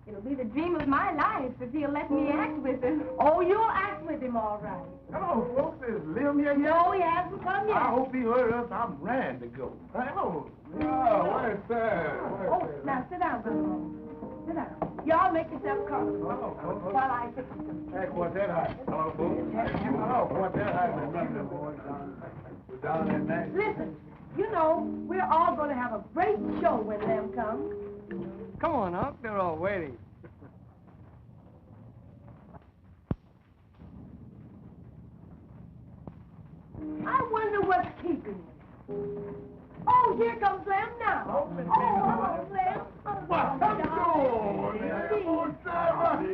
[SPEAKER 3] It'll be the dream of my life if he'll let me act with him.
[SPEAKER 6] Oh, you'll act with him all right.
[SPEAKER 8] Hello, folks. Is Lil here yet?
[SPEAKER 6] No, he hasn't come yet.
[SPEAKER 8] I hope he hurry up. I'm ready to go. Hello.
[SPEAKER 5] Where's that?
[SPEAKER 6] Oh, now sit down, Brother Moon. Sit down. Y'all make yourself comfortable while I fix some.
[SPEAKER 8] Hey, what's that hiding? Hello, folks. Hello, what's that hiding? Nothing, boys. Down in there.
[SPEAKER 6] Listen, you know, we're all going to have a great show when Lem comes.
[SPEAKER 4] Come on, Unc. They're all waiting.
[SPEAKER 6] I wonder what's keeping you. Oh, here comes Lem now. Oh, hello, Lem.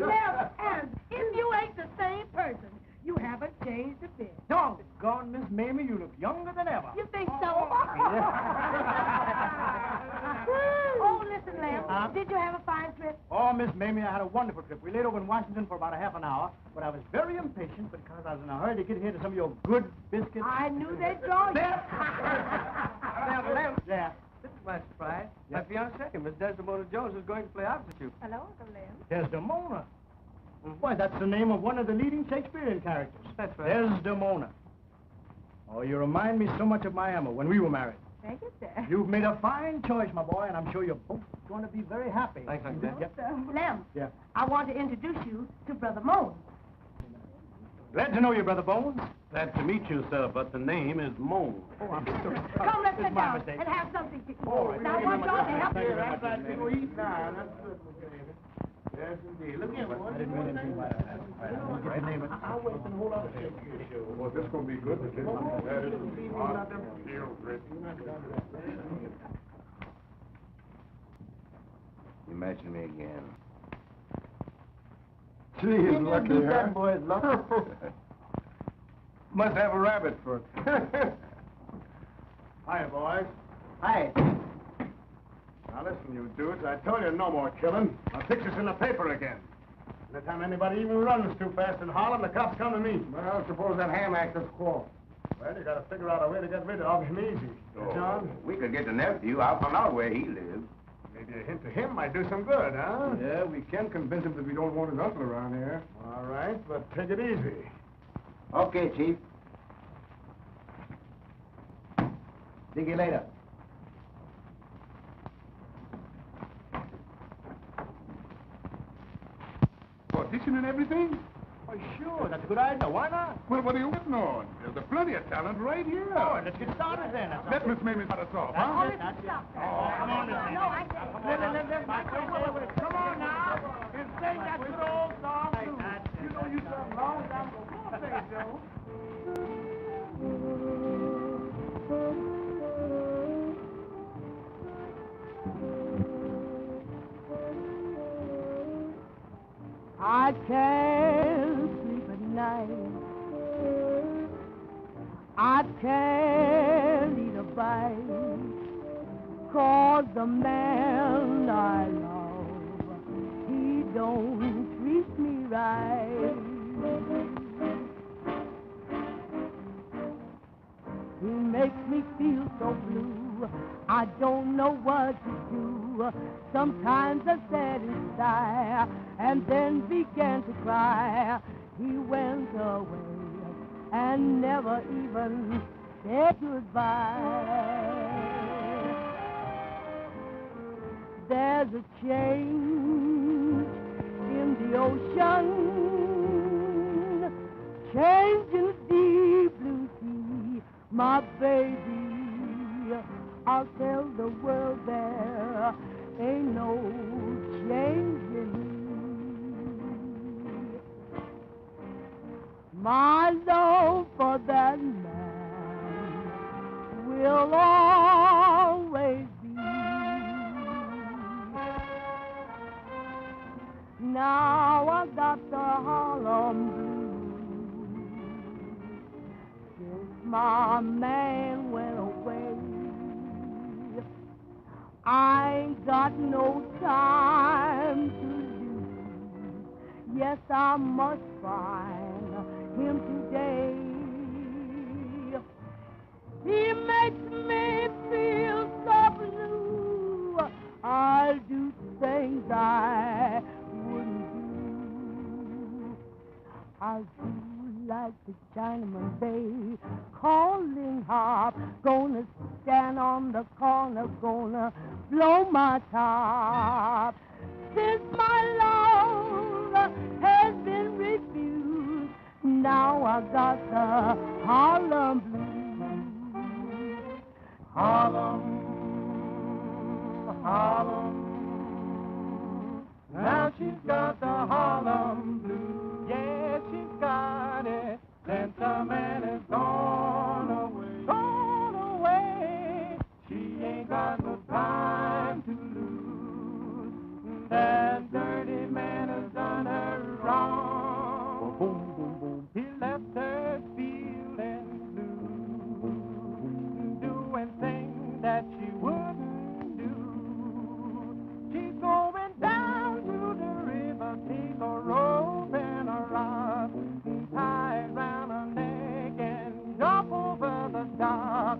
[SPEAKER 6] Lem, and if you ain't the same person, you haven't changed a bit.
[SPEAKER 2] Doggone, Miss Mamie, you look younger than ever.
[SPEAKER 6] You think so? Oh, listen, Lem. Did you have a fine trip?
[SPEAKER 2] Oh, Miss Mamie, I had a wonderful trip. We laid over in Washington for about a half an hour, but I was very impatient because I was in a hurry to get here to some of your good biscuits.
[SPEAKER 6] I knew they'd draw you.
[SPEAKER 4] Lem,
[SPEAKER 2] Yeah.
[SPEAKER 4] this is my surprise. My fiancée, Miss Desdemona Jones, is going to play opposite you.
[SPEAKER 6] Hello, Uncle Lem.
[SPEAKER 2] Desdemona. Why, that's the name of one of the leading Shakespearean characters.
[SPEAKER 4] That's right.
[SPEAKER 2] Desdemona. Oh, you remind me so much of my Emma when we were married.
[SPEAKER 6] Thank you, sir.
[SPEAKER 2] You've made a fine choice, my boy, and I'm sure you're both going to be very happy.
[SPEAKER 4] Thanks, Uncle.
[SPEAKER 2] Yep.
[SPEAKER 6] Lem,
[SPEAKER 2] Yeah.
[SPEAKER 6] I want to introduce you to Brother Moan.
[SPEAKER 2] Glad to know you, Brother Bones.
[SPEAKER 11] Glad to meet you, sir, but the name is Moan.
[SPEAKER 2] Oh, I'm sorry.
[SPEAKER 6] Come, let's
[SPEAKER 2] It's
[SPEAKER 6] sit
[SPEAKER 2] my
[SPEAKER 6] down
[SPEAKER 2] mistake.
[SPEAKER 6] and have something to eat.
[SPEAKER 2] All right.
[SPEAKER 6] Now, I want y'all to help
[SPEAKER 2] Thank you
[SPEAKER 6] me.
[SPEAKER 2] very much,
[SPEAKER 8] That's right.
[SPEAKER 2] Miss
[SPEAKER 8] We'll
[SPEAKER 2] Mamie.
[SPEAKER 8] eat now. That's good, Miss Mamie. Yes, indeed. Look here, boy.
[SPEAKER 2] I didn't mean anything by that. Right name it.
[SPEAKER 8] I'll wait till the whole other Shakespeare show.
[SPEAKER 5] Well, this is going to be good. That is real great.
[SPEAKER 7] You mentioned me again.
[SPEAKER 5] Gee, he's lucky, huh?
[SPEAKER 8] That boy's lucky.
[SPEAKER 5] Must have a rabbit foot.
[SPEAKER 2] Hiya, boys.
[SPEAKER 8] Hi.
[SPEAKER 5] Now, listen, you dudes. I told you no more killing. I'll fix this in the paper again.
[SPEAKER 2] Anytime anybody even runs too fast in Harlem, the cops come to me.
[SPEAKER 5] Well, suppose that ham actor's caught.
[SPEAKER 2] Well, you got to figure out a way to get rid of him easy. John?
[SPEAKER 7] We could get the nephew. I'll find out where he lives.
[SPEAKER 5] Maybe a hint to him might do some good, huh? Yeah, we can convince him that we don't want his uncle around here.
[SPEAKER 2] All right, but take it easy.
[SPEAKER 7] Okay, Chief.
[SPEAKER 2] See you later.
[SPEAKER 5] Audition and everything?
[SPEAKER 2] Oh, sure, that's a good idea. Why not?
[SPEAKER 5] Well, what are you waiting on? There's plenty of talent right here.
[SPEAKER 2] Oh, let's get started then.
[SPEAKER 5] Let Miss Mamie start us off, huh?
[SPEAKER 2] That's it, that's it.
[SPEAKER 5] Oh, come on, Miss Mamie.
[SPEAKER 6] No, I said.
[SPEAKER 2] Come on now. You sing that good old song, too. You know you sung long time ago. Come on, sing it, Joe.
[SPEAKER 3] I can't sleep at night. I can't eat a bite. 'Cause the man I love, he don't treat me right. He makes me feel so blue. I don't know what to do. Sometimes I sat and sigh and then began to cry. He went away and never even said goodbye. There's a change in the ocean, change in the deep blue sea. My baby, I'll tell the world there ain't no change in me. My love for that man will always be. Now I got the Harlem blues since my man went away. I ain't got no time to lose. Yes, I must find him today. He makes me feel so blue. I'll do things I
[SPEAKER 1] my shoe like the Chinaman Bay. Calling harp, gonna stand on the corner, gonna blow my top. Since my love has been refused, now I got the Harlem blues. Harlem, Harlem. Now she's got the Harlem blues. Yeah, she's got it. Since the man is gone away. Gone away. She ain't got no time to lose. That dirty man has done her wrong. Boom, boom, boom. He left her feeling blue. Doing things that she wouldn't do. She's going down to the river, take a rope and a rod, tie it round her neck and jump over the dock.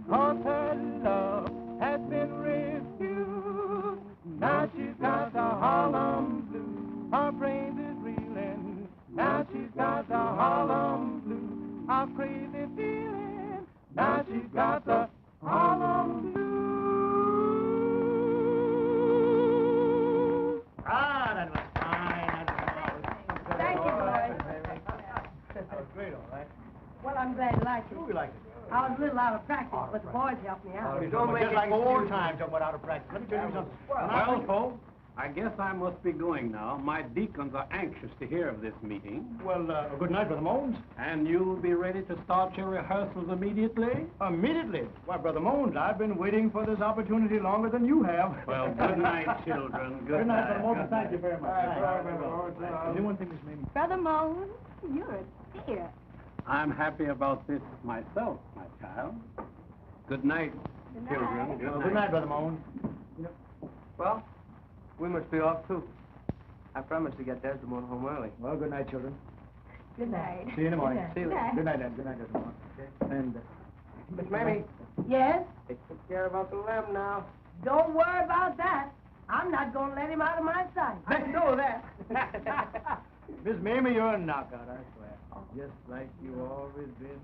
[SPEAKER 1] 'Cause her love has been refused. Now she's got the Harlem blues. Her brains is reeling. Now she's got the Harlem blues. A crazy feeling. Now she's got the Harlem blues.
[SPEAKER 2] Ah, that was fine.
[SPEAKER 6] Thank you, boys.
[SPEAKER 2] That was great, all right.
[SPEAKER 6] Well, I'm glad you liked it.
[SPEAKER 2] We liked it.
[SPEAKER 6] I was a little out of practice, but the boys helped me out.
[SPEAKER 2] Don't make just like old times talking about out of practice. Let me tell you something.
[SPEAKER 11] Well, folks, I guess I must be going now. My deacons are anxious to hear of this meeting.
[SPEAKER 2] Well, good night, Brother Mones.
[SPEAKER 11] And you'll be ready to start your rehearsals immediately?
[SPEAKER 2] Immediately. Why, Brother Mones, I've been waiting for this opportunity longer than you have.
[SPEAKER 11] Well, good night, children. Good
[SPEAKER 2] night,
[SPEAKER 11] night.
[SPEAKER 2] Brother Mones. Thank you very much. Anyone think this may be...
[SPEAKER 3] Brother Moan, you're a dear.
[SPEAKER 11] I'm happy about this myself, my child. Good night, children.
[SPEAKER 2] Good night, Brother Mones.
[SPEAKER 4] Well, we must be off, too. I promised to get Desdemona home early.
[SPEAKER 2] Well, good night, children.
[SPEAKER 3] Good night.
[SPEAKER 2] See you in the morning.
[SPEAKER 4] See you
[SPEAKER 3] Good
[SPEAKER 4] later.
[SPEAKER 3] night.
[SPEAKER 2] Good night, Ed. Good night, Desmond. And,
[SPEAKER 4] Miss Mamie,
[SPEAKER 6] Yes?
[SPEAKER 4] they took care about the lamb now.
[SPEAKER 6] Don't worry about that. I'm not going to let him out of my sight. I know that.
[SPEAKER 2] Miss Mamie, you're a knockout, I swear. Just like you always been.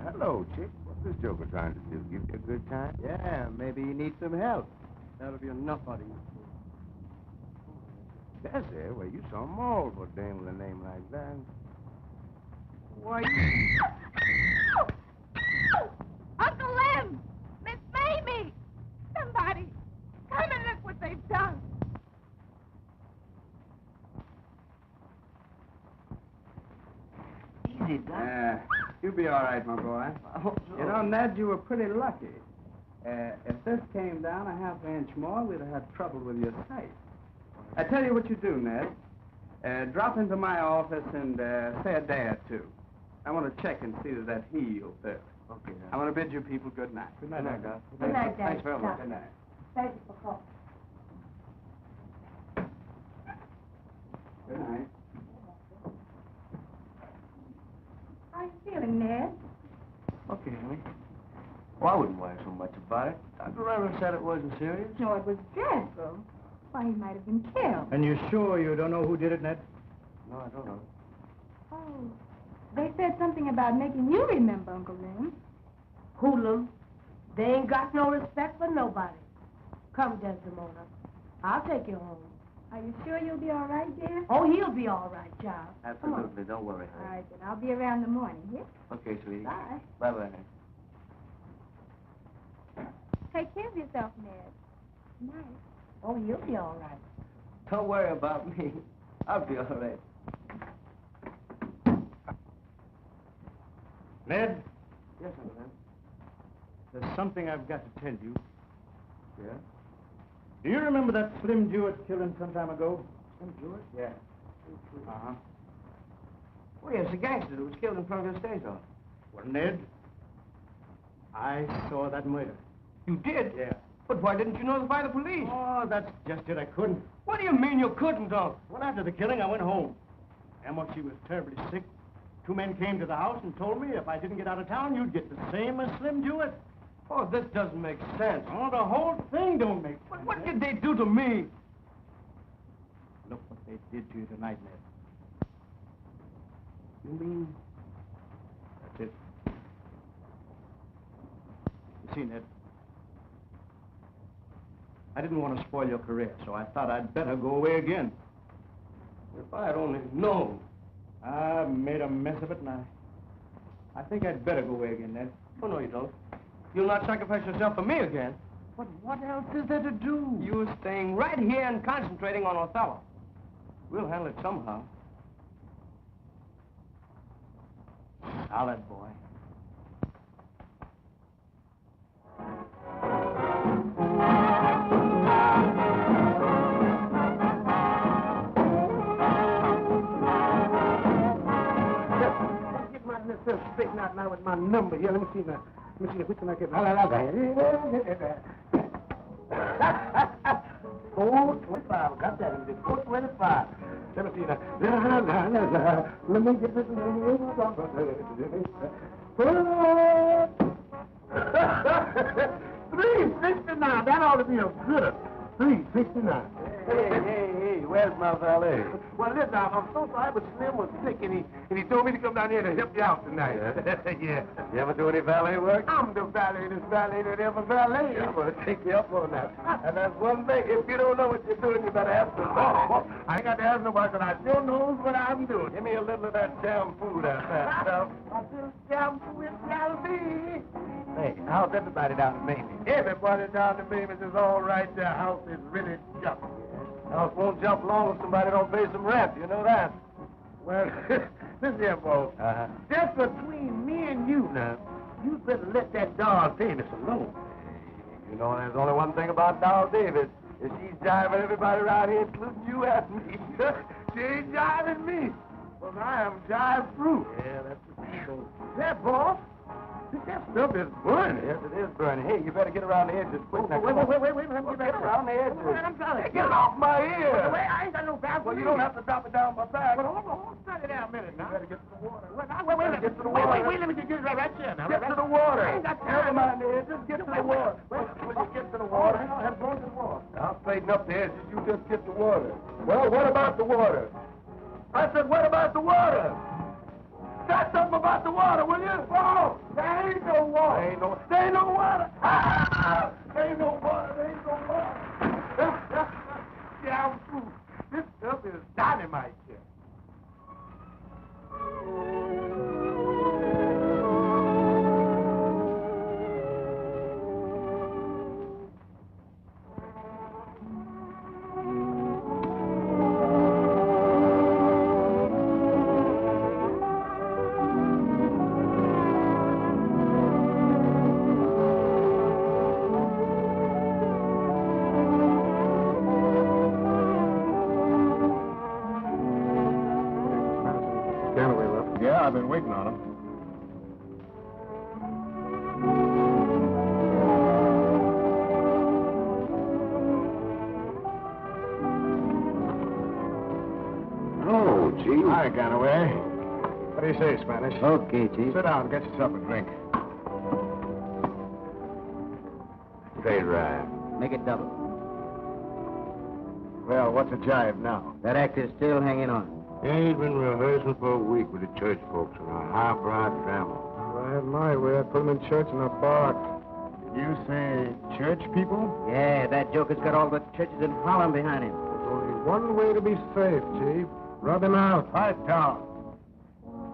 [SPEAKER 7] Hello, chick. What's this joker trying to do? Give you a good time?
[SPEAKER 4] Yeah, maybe you need some help. That'll be enough out of you.
[SPEAKER 7] That's it. Well, you some maul for a dame with a name like that.
[SPEAKER 4] Why,
[SPEAKER 3] Uncle Lem! Miss Mamie! Somebody, come and look what they've done.
[SPEAKER 4] easy, Doc. You'll be all right, my boy. I hope so. You know, Ned, you were pretty lucky. If this came down a half-inch more, we'd have had trouble with your sight. I tell you what you do, Ned. Drop into my office and say a day or two. I want to check and see that heel fits.
[SPEAKER 2] Okay,
[SPEAKER 4] I want to bid you people good night.
[SPEAKER 2] Good night, Doc.
[SPEAKER 6] Good night, Dad.
[SPEAKER 4] Thanks very much. Good night.
[SPEAKER 6] Thank you for calling.
[SPEAKER 4] Good night.
[SPEAKER 3] How you feeling, Ned?
[SPEAKER 4] Okay, honey. Well, I wouldn't worry so much about it. Dr. Reverend said it wasn't serious.
[SPEAKER 3] No, it was dreadful. Why, he might have been killed.
[SPEAKER 2] And you're sure you don't know who did it, Ned?
[SPEAKER 4] No, I don't know.
[SPEAKER 3] Oh, they said something about making you remember, Uncle Lem.
[SPEAKER 6] Hoodlum, they ain't got no respect for nobody. Come, Desdemona. I'll take you home.
[SPEAKER 3] Are you sure you'll be all right, dear?
[SPEAKER 6] Oh, he'll be all right, child.
[SPEAKER 4] Absolutely. Don't worry,
[SPEAKER 3] All
[SPEAKER 4] honey.
[SPEAKER 3] right, then. I'll be around in the morning, yeah?
[SPEAKER 4] Okay, sweetie.
[SPEAKER 3] Bye.
[SPEAKER 4] Bye-bye, honey.
[SPEAKER 3] Take care of yourself, Ned. Night.
[SPEAKER 6] Oh, he'll be all right.
[SPEAKER 4] Don't worry about me. I'll be all right.
[SPEAKER 2] Ned,
[SPEAKER 4] Yes, Uncle Lem.
[SPEAKER 2] there's something I've got to tell you.
[SPEAKER 4] Yeah?
[SPEAKER 2] Do you remember that Slim Jewett killing some time ago?
[SPEAKER 4] Slim Jewett? Yeah.
[SPEAKER 2] Uh-huh.
[SPEAKER 4] Oh, yes, the gangster who was killed in front of the stage office.
[SPEAKER 2] Well, Ned, I saw that murder.
[SPEAKER 4] You did?
[SPEAKER 2] Yeah.
[SPEAKER 4] But why didn't you notify the police?
[SPEAKER 2] Oh, that's just it. I couldn't.
[SPEAKER 4] What do you mean you couldn't, Uncle?
[SPEAKER 2] Well, after the killing, I went home. Emma, she was terribly sick. Two men came to the house and told me if I didn't get out of town, you'd get the same as Slim Jewett.
[SPEAKER 4] Oh, this doesn't make sense.
[SPEAKER 2] Oh, the whole thing don't make sense.
[SPEAKER 4] But what did they do to me?
[SPEAKER 2] they did to you tonight, Ned.
[SPEAKER 8] You mean?
[SPEAKER 2] That's it. You see, Ned, I didn't want to spoil your career, so I thought I'd better go away again.
[SPEAKER 9] If I had only known.
[SPEAKER 2] I made a mess of it, and I think I'd better go away again, Ned.
[SPEAKER 9] Oh, no, you don't. You'll not sacrifice yourself for me again.
[SPEAKER 2] But what else is there to do?
[SPEAKER 9] You're staying right here and concentrating on Othello. We'll handle it somehow.
[SPEAKER 2] Solid, boy.
[SPEAKER 8] Straighten out now with my number here. Let me see now. Let me see which one I get. 425. Got that. 425. Let me see now. Let me get this. 369. That ought to be a good 369. Hey, where's my valet? Well, listen, I'm so sorry, but Slim was sick, and he told me to come down here to help you out tonight. Yeah.
[SPEAKER 2] You ever do any valet work?
[SPEAKER 8] I'm the valet, this valet that ever valet. I'm going to take you up on that. And that's one thing. If you don't know what you're doing, you better ask somebody. I ain't got to ask nobody, because I sure knows what I'm doing. Give me a little of that jam food out there, stuff. I just jam food shall be. Hey, how's everybody down in Mamie's? Everybody down in Mamie's is all right. Their house is really jumping. House won't jump long if somebody don't pay some rent. You know that? Well, listen here, boss. Just between me and you now, you better let that doll Davis alone. You know, there's only one thing about doll Davis. Is she's jiving everybody around here, including you and me. She ain't jiving me. Well, I am jive-proof. Yeah, that's the truth. That, boss? That stuff is burning. Yes, it is burning. Hey, you better get around the edges quick. Wait. Let me get around the edges. I'm trying to get it off my ear. Wait, I ain't got no back. Well, you don't have to drop it down my back. Well, hold on. Shut it down a minute now. You better get to the water. Wait, get to the water. Wait, let me get it right here now. Get to the water. I ain't got time. Never mind the edges. Get to the water. Wait, when you get to the water, I'll have to go to the water. I'll straighten up the edges. You just get the water. Well, what about the water? I said, what about the water? Say something about the water, will you? Oh, there ain't no water. There ain't no water. Ah! There ain't no water. There ain't no water. Yeah, I'm through. This stuff is dynamite here.
[SPEAKER 5] I've been waiting on him.
[SPEAKER 7] Oh, Chief.
[SPEAKER 5] Hi, Ganaway. What do you say, Spanish?
[SPEAKER 7] Okay, Chief.
[SPEAKER 5] Sit down and get yourself a drink.
[SPEAKER 7] Straight right.
[SPEAKER 12] Make it double.
[SPEAKER 5] Well, what's a jive now?
[SPEAKER 12] That actor's still hanging on.
[SPEAKER 7] Ain't been rehearsing for a week with the church folks on a highbrow drama.
[SPEAKER 5] If I had my way, I'd put them in church in a box. Did you say church people?
[SPEAKER 12] Yeah, that joker's got all the churches in Harlem behind him.
[SPEAKER 5] There's only one way to be safe, Chief. Rub him out. Right down.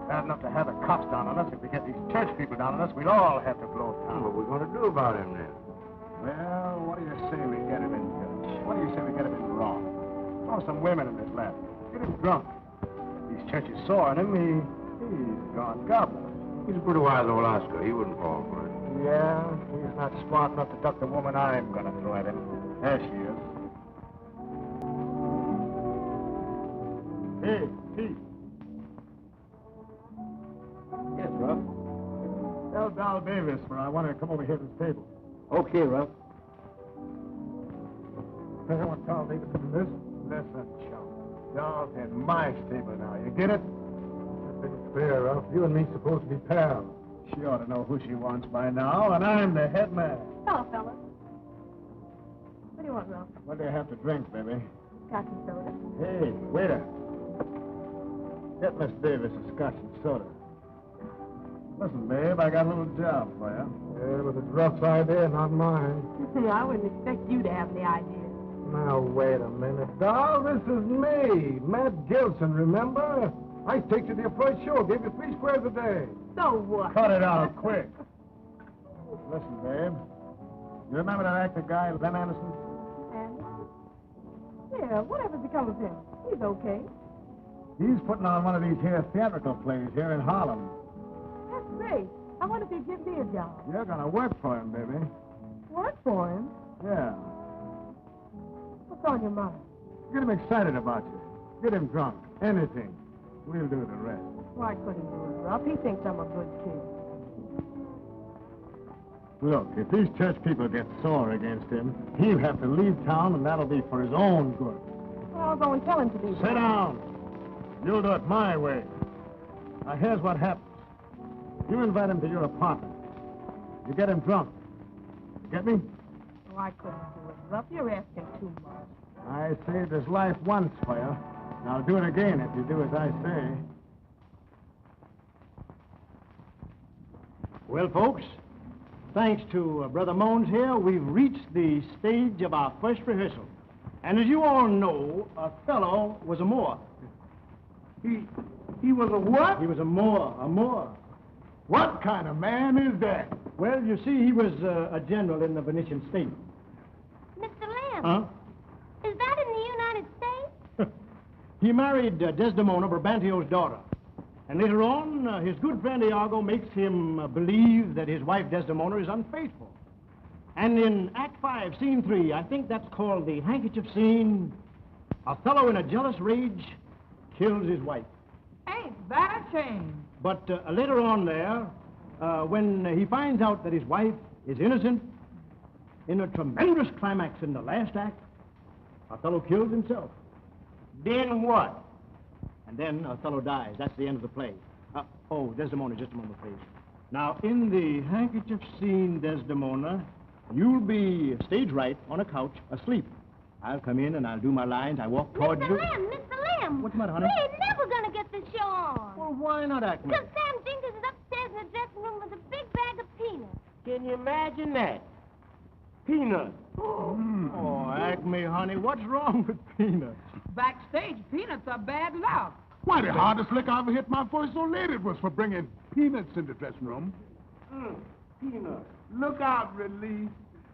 [SPEAKER 5] Bad enough to have the cops down on us. If we get these church people down on us, we'd all have to blow town.
[SPEAKER 7] What are we going to do about him then?
[SPEAKER 5] Well, what do you say we get him in church? What do you say we get him in wrong? Throw some women in his lap. Get him drunk. These churches saw on him, he's gone gobbler.
[SPEAKER 7] He's a pretty wise old Oscar. He wouldn't fall for it.
[SPEAKER 5] Yeah, he's not smart enough to duck the woman I'm going to throw at him. There she is. Hey, Pete.
[SPEAKER 12] Yes, Ruff.
[SPEAKER 5] Tell Doll Davis I want her to come over here to this table.
[SPEAKER 12] Okay, Ruff.
[SPEAKER 5] I want Doll Davis to do this. Listen, chum. Doll's in my stable now. You get it? It's fair, Ruff. You and me supposed to be pals. She ought to know who she wants by now, and I'm the head man.
[SPEAKER 6] Hello, fellas. What do you want, Ralph?
[SPEAKER 5] What do you have to drink, baby?
[SPEAKER 6] scotch and soda.
[SPEAKER 5] Hey, waiter. Get Miss Davis a scotch and soda. Listen, babe, I got a little job for you. Yeah, but it's Ruff's idea, not mine.
[SPEAKER 6] I wouldn't expect you to have the idea.
[SPEAKER 5] Now, wait a minute, doll. This is me, Matt Gilson, remember? I take you to your first show, gave you 3 squares a day.
[SPEAKER 6] So what?
[SPEAKER 5] Cut it out, quick. Listen, babe. You remember that actor guy, Lem Anderson?
[SPEAKER 6] Anderson? Yeah, whatever's become of him? He's okay.
[SPEAKER 5] He's putting on one of these here theatrical plays here in Harlem.
[SPEAKER 6] That's great. I wonder if he'd give me a job.
[SPEAKER 5] You're gonna work for him, baby.
[SPEAKER 6] Work for him?
[SPEAKER 5] Yeah.
[SPEAKER 6] What's on your mind?
[SPEAKER 5] Get him excited about you. Get him drunk. Anything. We'll do the rest.
[SPEAKER 6] Why couldn't do it, Ruff? He thinks I'm a good kid.
[SPEAKER 5] Look, if these church people get sore against him, he'll have to leave town, and that'll be for his own good.
[SPEAKER 6] Well, I'll go and tell him to do
[SPEAKER 5] Sit down. You'll do it my way. Now, here's what happens. You invite him to your apartment. You get him drunk. You get me?
[SPEAKER 6] Oh, I couldn't do it, Ruff. You're asking too much.
[SPEAKER 5] I saved his life once for you. And I'll do it again if you do as I say.
[SPEAKER 2] Well, folks, thanks to Brother Mones here, we've reached the stage of our first rehearsal. And as you all know, Othello was a Moor.
[SPEAKER 5] He was a what?
[SPEAKER 2] He was a Moor.
[SPEAKER 5] What kind of man is that?
[SPEAKER 2] Well, you see, he was a general in the Venetian state.
[SPEAKER 10] Mr. Lamb.
[SPEAKER 2] Huh?
[SPEAKER 10] Is that in the United States?
[SPEAKER 2] He married Desdemona, Brabantio's daughter. And later on, his good friend Iago makes him believe that his wife Desdemona is unfaithful. And in Act 5, Scene 3, I think that's called the handkerchief scene, Othello, in a jealous rage, kills his wife.
[SPEAKER 3] Ain't that a shame?
[SPEAKER 2] But later on there, when he finds out that his wife is innocent, in a tremendous climax in the last act, Othello kills himself.
[SPEAKER 9] Then what?
[SPEAKER 2] And then Othello dies. That's the end of the play. Desdemona, just a moment, please. Now, in the handkerchief scene, Desdemona, you'll be stage right on a couch, asleep. I'll come in and I'll do my lines. I walk toward you.
[SPEAKER 10] Mr. Lamb!
[SPEAKER 2] What's the matter, honey?
[SPEAKER 10] We ain't never gonna get this show on.
[SPEAKER 2] Well, why not act me?
[SPEAKER 10] Because Sam Jenkins is upstairs in the dressing room with a big bag of peanuts.
[SPEAKER 9] Can you imagine that? Peanuts.
[SPEAKER 2] Oh, Acme, honey, what's wrong with peanuts?
[SPEAKER 3] Backstage, peanuts are bad luck.
[SPEAKER 5] Why, the hardest lick I ever hit my first old lady was for bringing peanuts in the dressing room.
[SPEAKER 9] Peanuts.
[SPEAKER 5] Look out, Relief.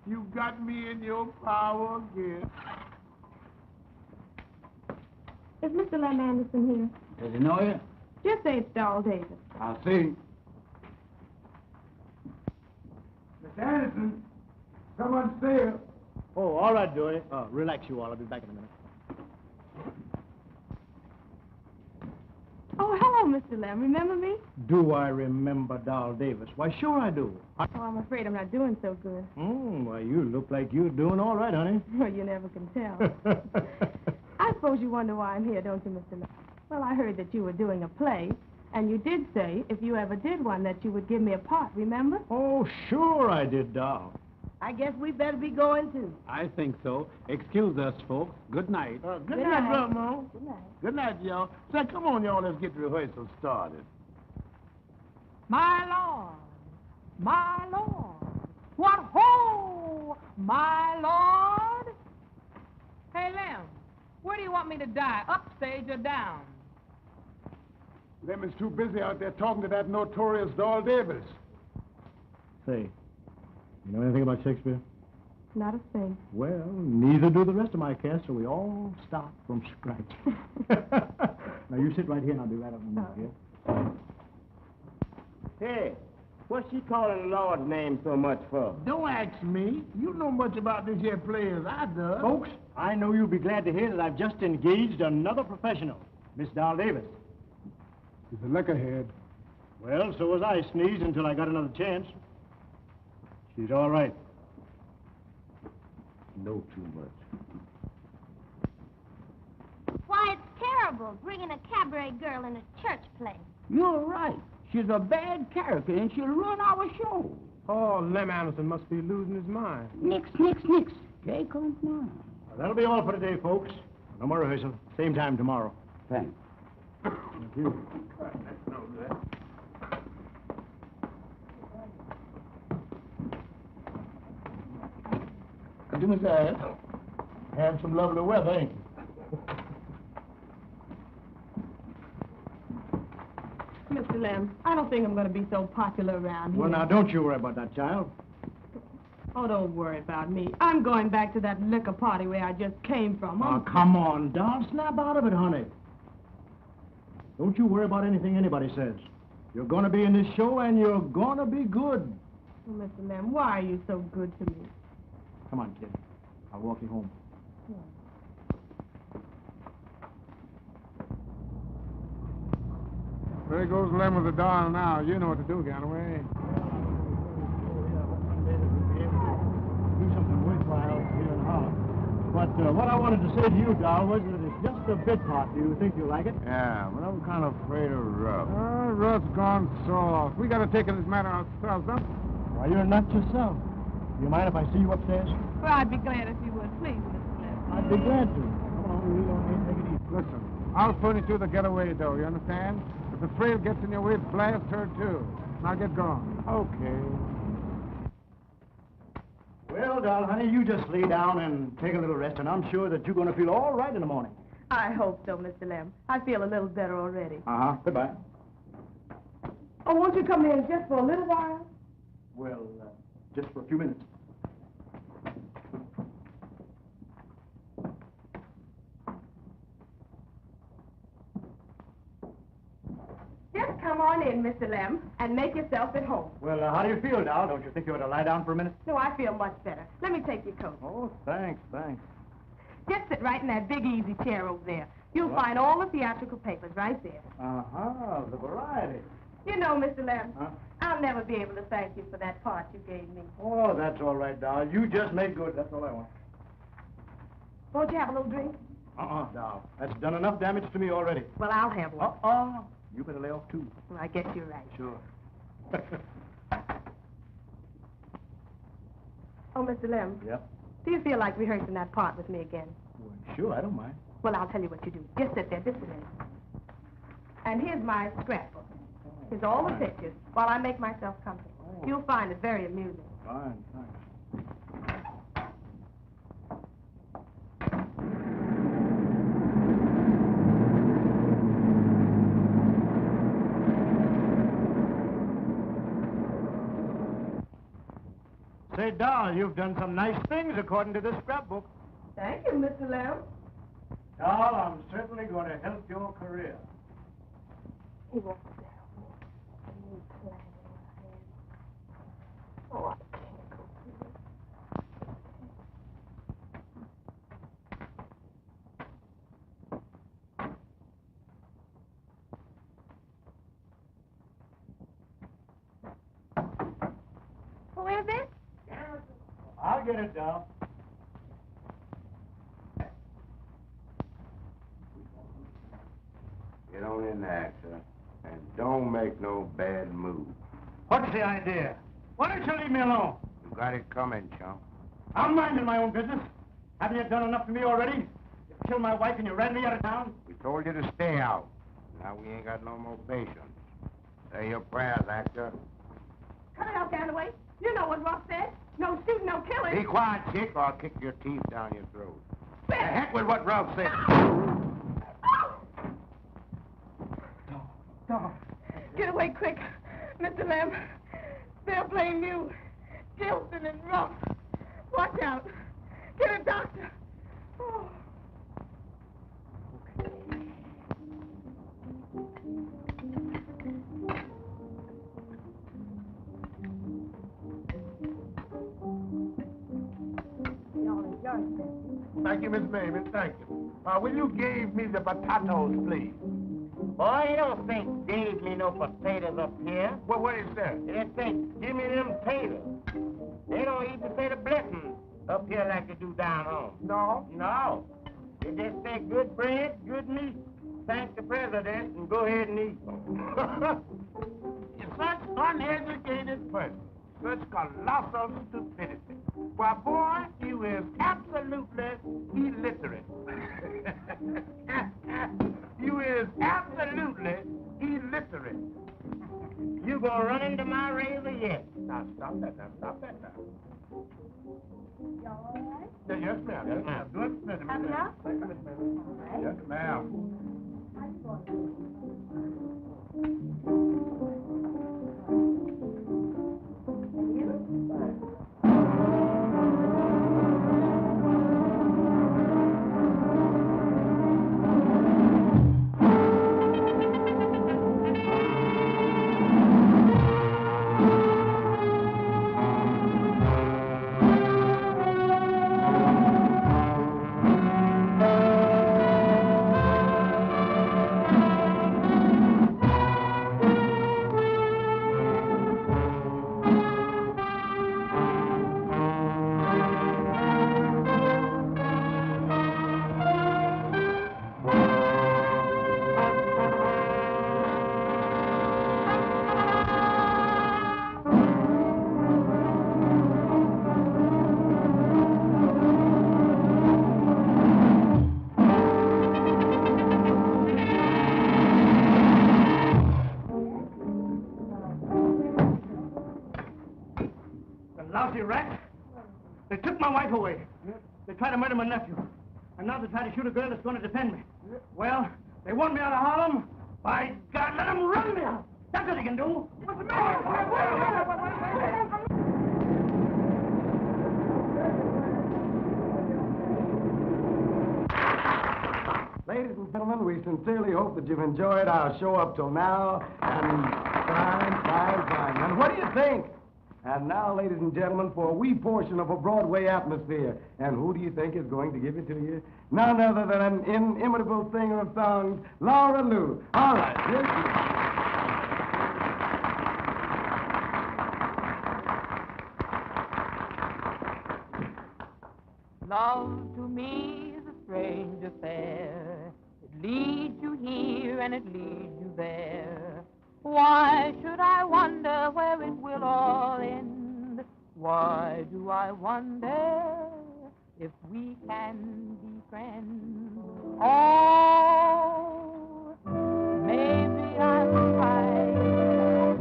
[SPEAKER 5] You got me in your power again.
[SPEAKER 6] Is Mr. Lamb Anderson here?
[SPEAKER 12] Does he know you?
[SPEAKER 6] Just say it's Doll Davis.
[SPEAKER 12] I'll see.
[SPEAKER 5] Miss Anderson, someone's there.
[SPEAKER 2] Oh, all right, Dewey. Relax, you all. I'll be back in a minute.
[SPEAKER 6] Oh, hello, Mr. Lamb. Remember me?
[SPEAKER 2] Do I remember Doll Davis? Why, sure I do.
[SPEAKER 6] Oh, I'm afraid I'm not doing so good.
[SPEAKER 2] Why, you look like you're doing all right, honey.
[SPEAKER 6] Well, you never can tell. I suppose you wonder why I'm here, don't you, Mr. Lamb? Well, I heard that you were doing a play, and you did say if you ever did one that you would give me a part, remember?
[SPEAKER 2] Oh, sure I did, Doll.
[SPEAKER 6] I guess we better be going, too.
[SPEAKER 11] I think so. Excuse us, folks. Good night.
[SPEAKER 5] Good night, Brother Mo.
[SPEAKER 6] Good night.
[SPEAKER 5] Good night, y'all. Say, come on, y'all. Let's get the rehearsal started.
[SPEAKER 3] My Lord, my Lord, what ho, my Lord. Hey, Lem, where do you want me to die, upstage or down?
[SPEAKER 5] Lemon's too busy out there talking to that notorious Doll Davis.
[SPEAKER 2] Say, you know anything about Shakespeare?
[SPEAKER 6] Not a thing.
[SPEAKER 2] Well, neither do the rest of my cast, so we all start from scratch. Now, you sit right here, and I'll be right up in a minute, here.
[SPEAKER 9] Hey, what's she calling the Lord's name so much for?
[SPEAKER 5] Don't ask me. You know much about this here play as I do.
[SPEAKER 2] Folks, I know you'll be glad to hear that I've just engaged another professional, Miss Doll Davis.
[SPEAKER 5] He's a lickerhead.
[SPEAKER 2] Well, so was I, Sneeze, until I got another chance. She's all right.
[SPEAKER 7] Know too much.
[SPEAKER 10] Why, it's terrible bringing a cabaret girl in a church play.
[SPEAKER 12] You're right. She's a bad character, and she'll ruin our show.
[SPEAKER 11] Oh, Lem Anderson must be losing his mind.
[SPEAKER 12] Nix. Jay comes now.
[SPEAKER 2] Well, that'll be all for today, folks. No more rehearsal. Same time tomorrow.
[SPEAKER 12] Thanks.
[SPEAKER 2] Thank you. Goodness, have some lovely weather, ain't you?
[SPEAKER 6] Mr. Lem, I don't think I'm going to be so popular around here.
[SPEAKER 2] Well, now, don't you worry about that, child.
[SPEAKER 6] Oh, don't worry about me. I'm going back to that liquor party where I just came from.
[SPEAKER 2] Oh, come on, doll. Snap out of it, honey. Don't you worry about anything anybody says. You're going to be in this show, and you're going to be good.
[SPEAKER 6] Oh, Mr. Lem, why are you so good to me?
[SPEAKER 2] Come on, kid. I'll walk you home.
[SPEAKER 5] There goes Lem with the doll now. You know what to do, Galloway.
[SPEAKER 2] Do something worthwhile here in Harlem. But what I wanted to say to you, doll, was that it's just a bit part. Do you think you'll like it?
[SPEAKER 7] Yeah, but I'm kind of afraid of Ruff.
[SPEAKER 5] Ruff's gone soft. We got to take this matter ourselves, huh?
[SPEAKER 2] Why, you're not yourself. Do you mind if I see you upstairs?
[SPEAKER 6] Well, I'd be glad if you would, please, Mr. Lem.
[SPEAKER 2] I'd be glad to. Come on, we don't need to take it easy.
[SPEAKER 5] Listen, I'll furnish you the getaway, though, you understand? If the frail gets in your way, blast her, too. Now get going.
[SPEAKER 7] Okay.
[SPEAKER 2] Well, doll, honey, you just lay down and take a little rest, and I'm sure that you're going to feel all right in the morning.
[SPEAKER 6] I hope so, Mr. Lem. I feel a little better already.
[SPEAKER 2] Uh-huh. Goodbye.
[SPEAKER 6] Oh, won't you come in just for a little while?
[SPEAKER 2] Well, just for a few minutes.
[SPEAKER 6] Just come on in, Mr. Lem, and make yourself at home.
[SPEAKER 2] Well, how do you feel, doll? Don't you think you ought to lie down for a minute?
[SPEAKER 6] No, I feel much better. Let me take your coat.
[SPEAKER 2] Oh, thanks.
[SPEAKER 6] Just sit right in that big easy chair over there. You'll find all the theatrical papers right there.
[SPEAKER 2] Uh-huh, the variety.
[SPEAKER 6] You know, Mr. Lem,
[SPEAKER 2] Huh?
[SPEAKER 6] I'll never be able to thank you for that part you gave me.
[SPEAKER 2] Oh, that's all right, doll. You just make good. That's all I want.
[SPEAKER 6] Won't you have a little drink?
[SPEAKER 2] Doll. That's done enough damage to me already.
[SPEAKER 6] Well, I'll have one.
[SPEAKER 2] You better lay off, too.
[SPEAKER 6] Well, I guess you're right.
[SPEAKER 2] Sure.
[SPEAKER 6] Oh, Mr. Lem,
[SPEAKER 2] Yep.
[SPEAKER 6] do you feel like rehearsing that part with me again?
[SPEAKER 2] Well, sure, I don't mind.
[SPEAKER 6] Well, I'll tell you what you do. Just sit there, just a minute. And here's my scrapbook. Here's all the pictures while I make myself comfortable.
[SPEAKER 2] Oh.
[SPEAKER 6] You'll find it very amusing.
[SPEAKER 2] Fine, thanks. Say, doll, you've done some nice things according to this scrapbook.
[SPEAKER 6] Thank you, Mr. Lem.
[SPEAKER 2] Doll, I'm certainly going to help your career.
[SPEAKER 6] He won't stay home. A new plan in my head. Oh, I can't go through it. Who is it?
[SPEAKER 2] I'll get it, doll.
[SPEAKER 7] Get on in there, sir. And don't make no bad moves.
[SPEAKER 2] What's the idea? Why don't you leave me alone?
[SPEAKER 7] You got it coming, chum.
[SPEAKER 2] I'm minding my own business. Haven't you done enough for me already? You killed my wife and you ran me out of town?
[SPEAKER 7] We told you to stay out. Now we ain't got no more patience. Say your prayers, actor.
[SPEAKER 6] Cut it out, Galloway. You know what Ross said. No shooting, no killing.
[SPEAKER 7] Be quiet, chick, or I'll kick your teeth down your throat. The heck with what Ralph said.
[SPEAKER 6] Get away quick, Mr. Lem. They'll blame you. Gilson and Ruff. Watch out. Get a doctor. Oh.
[SPEAKER 8] Thank you, Miss Mavis, thank you. Will you give me the potatoes, please?
[SPEAKER 9] Boy, you don't think gave me no potatoes up here.
[SPEAKER 8] Well, what is that?
[SPEAKER 9] They say, give me them taters. They don't even say the blessing up here like they do down home.
[SPEAKER 8] No?
[SPEAKER 9] No. They just say good bread, good meat. Thank the president and go ahead and eat.
[SPEAKER 8] You're such uneducated person. Such colossal stupidity. Why, boy, you is absolutely illiterate.
[SPEAKER 11] Now, stop that now. Stop that now.
[SPEAKER 6] You all right?
[SPEAKER 11] Yeah, yes, ma'am. Yes, ma'am. Good.
[SPEAKER 6] Happy now?
[SPEAKER 11] Thank you, Miss Mary. Yes, ma'am.
[SPEAKER 6] How you going? And you?
[SPEAKER 2] The lousy rats. They took my wife away. They tried to murder my nephew. And now they try to shoot a girl that's going to defend me. Well, they want me out of Harlem. By God, let them run me out. That's what they can do. What's the matter?
[SPEAKER 5] Ladies and gentlemen, we sincerely hope that you've enjoyed our show up till now. And fine. And what do you think? And now, ladies and gentlemen, for a wee portion of a Broadway atmosphere. And who do you think is going to give it to you? None other than an inimitable singer of songs, Laura Lou. All right, here she is.
[SPEAKER 13] Love to me is a strange affair. It leads you here and it leads you there. Why should I wonder where it will all end? Why do I wonder if we can be friends? Oh, maybe I'm right.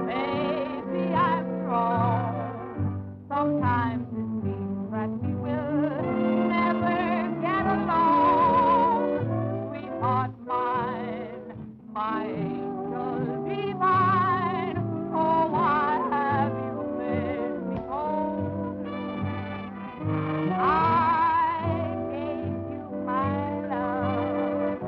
[SPEAKER 13] Maybe I'm wrong. Sometimes it seems that we will never get along. Sweetheart mine, my angel divine. Oh, why have you made me so? I gave you my love.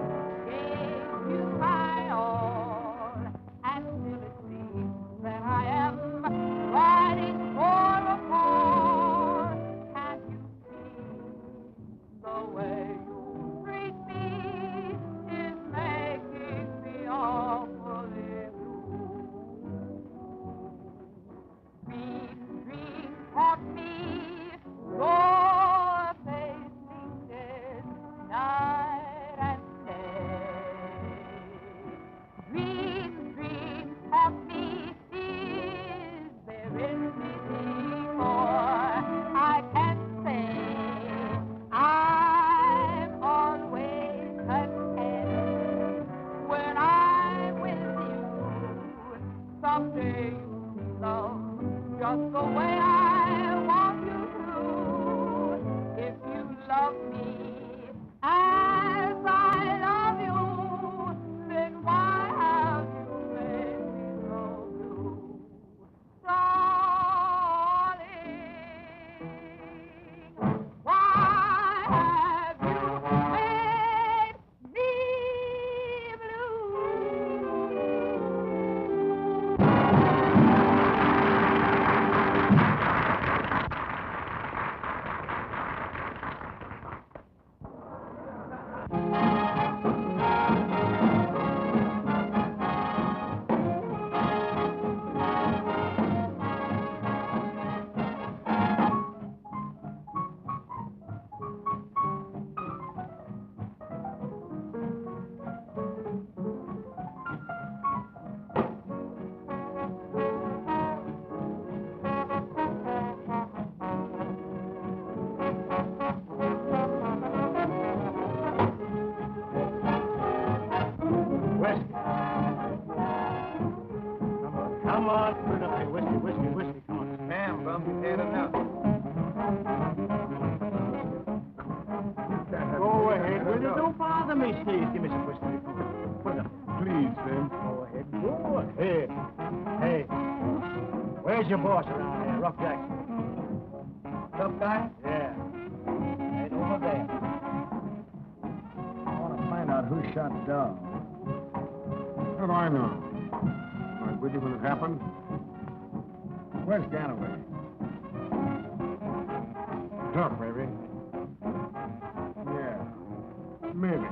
[SPEAKER 2] please, give me some whiskey. Put it up.
[SPEAKER 5] Please, Slim.
[SPEAKER 2] Go ahead, go ahead. Hey, where's your boss around here, Rough Jackson? Tough guy? Yeah. Right over there. I want to find out who shot Dog.
[SPEAKER 5] How do I know? Was I with you when it happened?
[SPEAKER 2] Where's Ganaway?
[SPEAKER 5] Tough, maybe.
[SPEAKER 2] Yeah.
[SPEAKER 5] Maybe.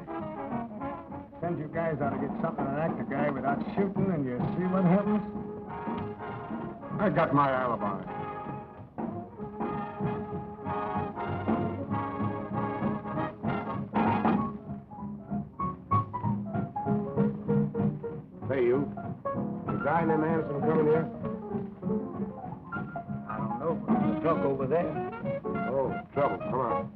[SPEAKER 2] Send you guys out to get something and act a guy without shooting, and you see what happens?
[SPEAKER 5] I got my alibi. Say, you. The guy named Anderson coming here?
[SPEAKER 2] I don't know, but there's a truck over there.
[SPEAKER 5] Oh, trouble. Come on.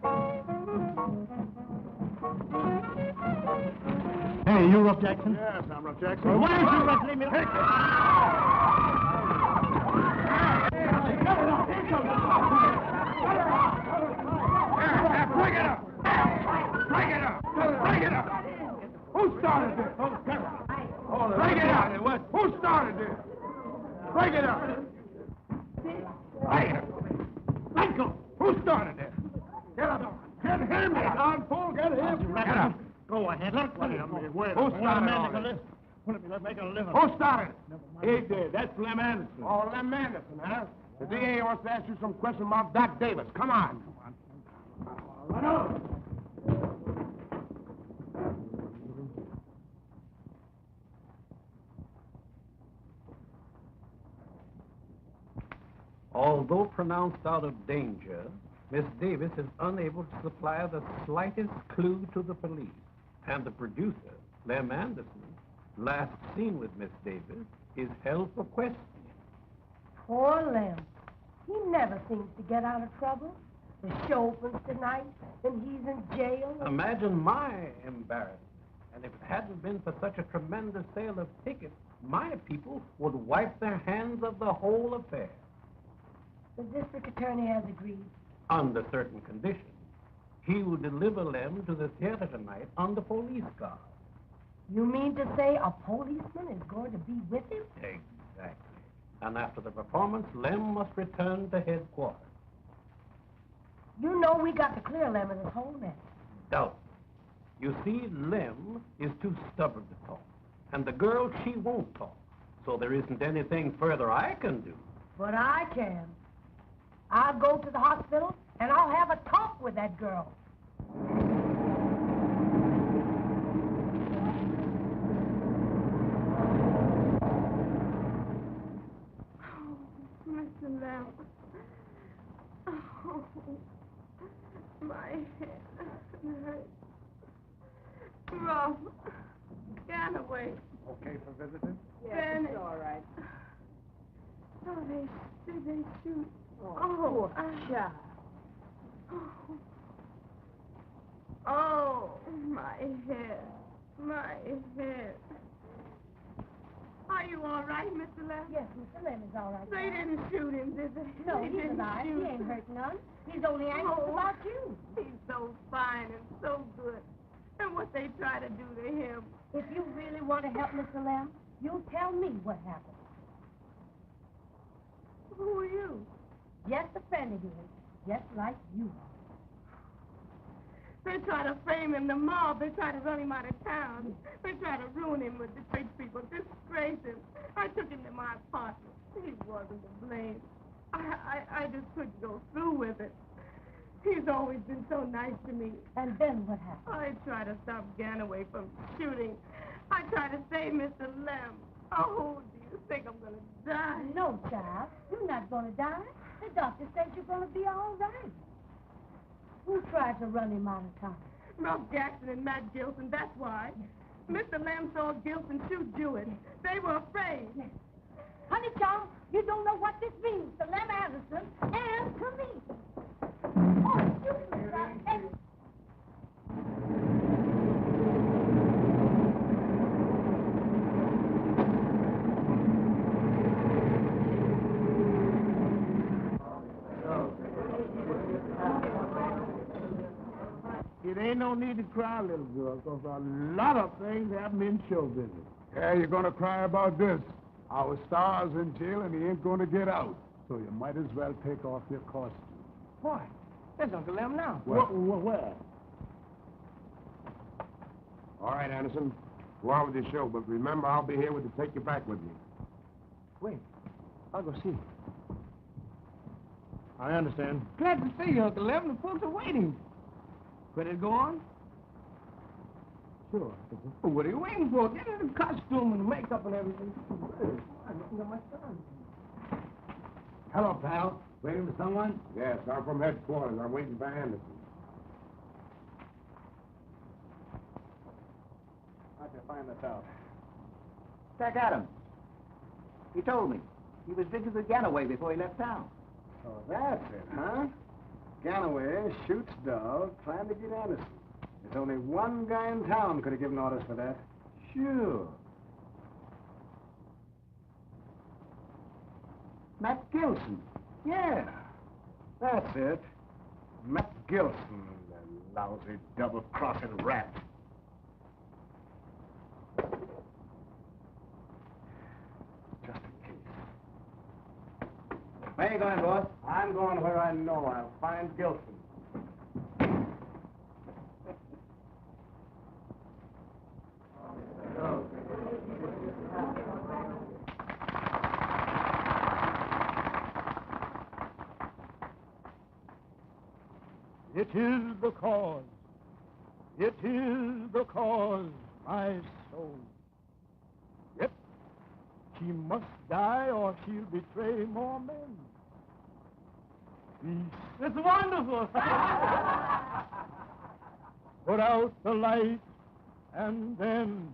[SPEAKER 2] Hey, you Rough Jackson?
[SPEAKER 5] Yes, I'm Rough Jackson.
[SPEAKER 2] Well, why don't you just leave me alone?
[SPEAKER 5] Break it up! Break it up! Break it up! Who started this? Break it up! Who started this? Break it up! Break it up! Let go! Who started this? Get up! Get him! Don Fool, get him! Get up!
[SPEAKER 2] Go ahead, let's
[SPEAKER 5] Who
[SPEAKER 2] Who
[SPEAKER 5] started it?
[SPEAKER 2] Let's make a living.
[SPEAKER 5] Who started it? He did. That's Lem Anderson. Oh, Lem Anderson, huh? The DA wants to ask you some questions about Doc Davis. Come on. Run up.
[SPEAKER 11] Although pronounced out of danger, Miss Davis is unable to supply the slightest clue to the police. And the producer, Lem Anderson, last seen with Miss Davis, is held for questioning.
[SPEAKER 6] Poor Lem. He never seems to get out of trouble. The show opens tonight, and he's in jail.
[SPEAKER 11] Imagine my embarrassment. And if it hadn't been for such a tremendous sale of tickets, my people would wipe their hands of the whole affair.
[SPEAKER 6] The district attorney has agreed.
[SPEAKER 11] Under certain conditions. He will deliver Lem to the theater tonight under police guard.
[SPEAKER 6] You mean to say a policeman is going to be with him?
[SPEAKER 11] Exactly. And after the performance, Lem must return to headquarters.
[SPEAKER 6] You know we got to clear Lem of this whole mess.
[SPEAKER 11] Doubtless. You see, Lem is too stubborn to talk. And the girl, she won't talk. So there isn't anything further I can do.
[SPEAKER 6] But I can. I'll go to the hospital, and I'll have a talk with that girl.
[SPEAKER 13] Oh, Mr. Lem. Oh, my head hurts. Rough. Ganaway.
[SPEAKER 2] Okay for visitors?
[SPEAKER 13] Yes, it's
[SPEAKER 6] all right.
[SPEAKER 13] Oh, did they shoot?
[SPEAKER 6] Oh, child.
[SPEAKER 13] Oh, my head. My head. Are you all right, Mr. Lem?
[SPEAKER 6] Yes, Mr. Lem is all right.
[SPEAKER 13] They didn't shoot him, did they?
[SPEAKER 6] No,
[SPEAKER 13] They
[SPEAKER 6] he's
[SPEAKER 13] didn't
[SPEAKER 6] alive.
[SPEAKER 13] shoot
[SPEAKER 6] He ain't
[SPEAKER 13] him.
[SPEAKER 6] hurt none. He's only anxious about you.
[SPEAKER 13] He's so fine and so good. And what they try to do to him.
[SPEAKER 6] If you really want to help Mr. Lem, you tell me what happened.
[SPEAKER 13] Who are you?
[SPEAKER 6] Just a friend of his, just like you are.
[SPEAKER 13] They try to frame him, the mob. They try to run him out of town. They try to ruin him with the church people, disgrace him. I took him to my apartment. He wasn't to blame. I just couldn't go through with it. He's always been so nice to me.
[SPEAKER 6] And then what happened?
[SPEAKER 13] I tried to stop Ganaway from shooting. I tried to save Mr. Lem. Oh, do you think I'm going to die?
[SPEAKER 6] No, child. You're not going to die. The doctor said you're going to be all right. Who tried to run him out of town?
[SPEAKER 13] Ralph Jackson and Matt Gilson, that's why. Mr. Lem saw Gilson shoot Jewett. They were afraid.
[SPEAKER 6] Honey, child, you don't know what this means to Lem Anderson and to me. Oh, you hey.
[SPEAKER 2] It
[SPEAKER 8] It ain't no need to cry, little girl, because a lot of things happen in show business.
[SPEAKER 5] Yeah, you're gonna cry about this. Our star's in jail and he ain't gonna get out. So you might as well take off your costume.
[SPEAKER 2] Boy, there's Uncle Lem now.
[SPEAKER 8] Where?
[SPEAKER 5] All right, Anderson. Go on with your show, but remember, I'll be here to take you back with me.
[SPEAKER 2] Wait, I'll go see him.
[SPEAKER 8] I understand.
[SPEAKER 2] Glad to see you, Uncle Lem. The folks are waiting. Ready to go on?
[SPEAKER 8] Sure.
[SPEAKER 2] Well, what are you waiting for? Get in the costume and the makeup and everything. I don't got much time.
[SPEAKER 8] Hello, pal. Waiting for someone?
[SPEAKER 5] Yes, I'm from headquarters. I'm waiting for Anderson.
[SPEAKER 4] How'd you find this out?
[SPEAKER 2] Jack Adams. He told me. He was visiting Ganaway before he left town.
[SPEAKER 4] Oh, that's it, huh? Ganaway shoots dog, trying to get Anderson. There's only one guy in town could have given orders for that.
[SPEAKER 2] Sure. Matt Gilson.
[SPEAKER 4] Yeah, that's it. Matt Gilson, the lousy double-crossing rat. Just in case.
[SPEAKER 2] Where you going, boss?
[SPEAKER 4] I'm going where I know I'll find Gilson.
[SPEAKER 8] It is the cause. It is the cause, my soul. Yet, she must die or she'll betray more men. Peace.
[SPEAKER 2] It's wonderful.
[SPEAKER 8] Put out the light and then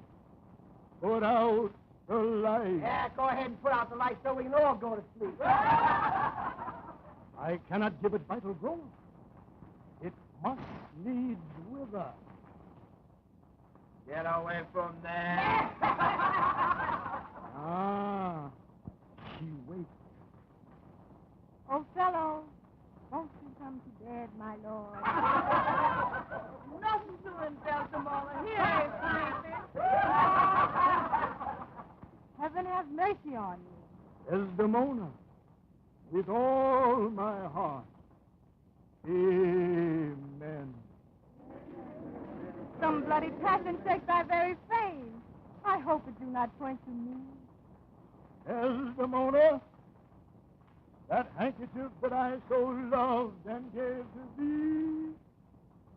[SPEAKER 8] put out the light.
[SPEAKER 2] Yeah, go ahead and put out the light so we can all go to sleep.
[SPEAKER 8] I cannot give it vital growth. It must needs wither.
[SPEAKER 2] Get away from there.
[SPEAKER 8] Ah, she waits.
[SPEAKER 13] Oh, fellow, won't you come to bed, my lord?
[SPEAKER 3] Nothing doing, Baltimore. He ain't sleeping.
[SPEAKER 13] Heaven have mercy on you.
[SPEAKER 8] Desdemona, with all my heart. Amen.
[SPEAKER 13] Some bloody passion shakes thy very frame. I hope it do not point to me.
[SPEAKER 8] Desdemona, that handkerchief that I so loved and gave to thee,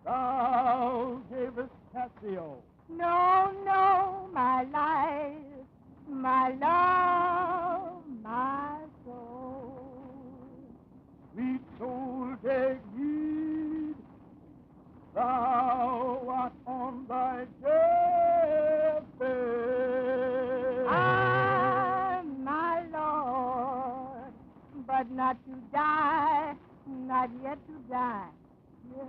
[SPEAKER 8] thou gavest Cassio.
[SPEAKER 13] No, no, my life, my love, my soul.
[SPEAKER 8] Sweet soul, take heed, thou art on thy deathbed.
[SPEAKER 13] Ah, my lord, but not to die, not yet to die. Yes,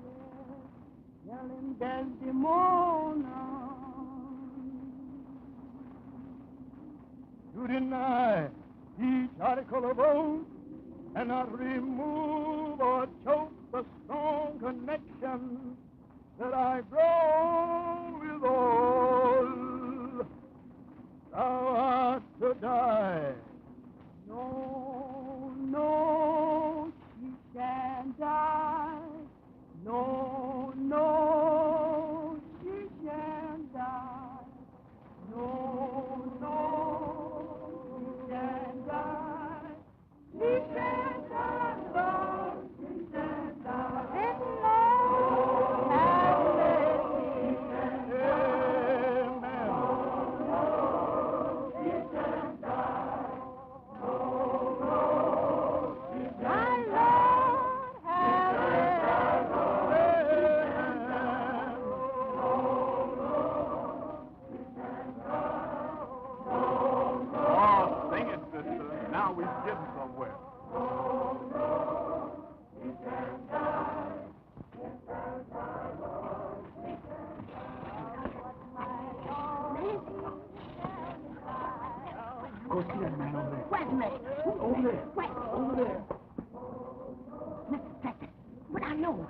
[SPEAKER 13] yes, tell him Desdemona.
[SPEAKER 8] You deny each article of oath, cannot remove or choke the strong connection that I've grown with all. Thou art to die.
[SPEAKER 13] No, no, she shan't die. No, no, she shan't die. No, no, she shan't die. She shan't die, Lord, she shan't die. And Lord, have mercy. My Lord, have
[SPEAKER 5] Oh, sing it, sister. Now we're getting somewhere.
[SPEAKER 2] Go see that man over there.
[SPEAKER 3] Where's the man?
[SPEAKER 2] Over there.
[SPEAKER 3] Where?
[SPEAKER 2] Over there.
[SPEAKER 3] Mr. Detective, but I know.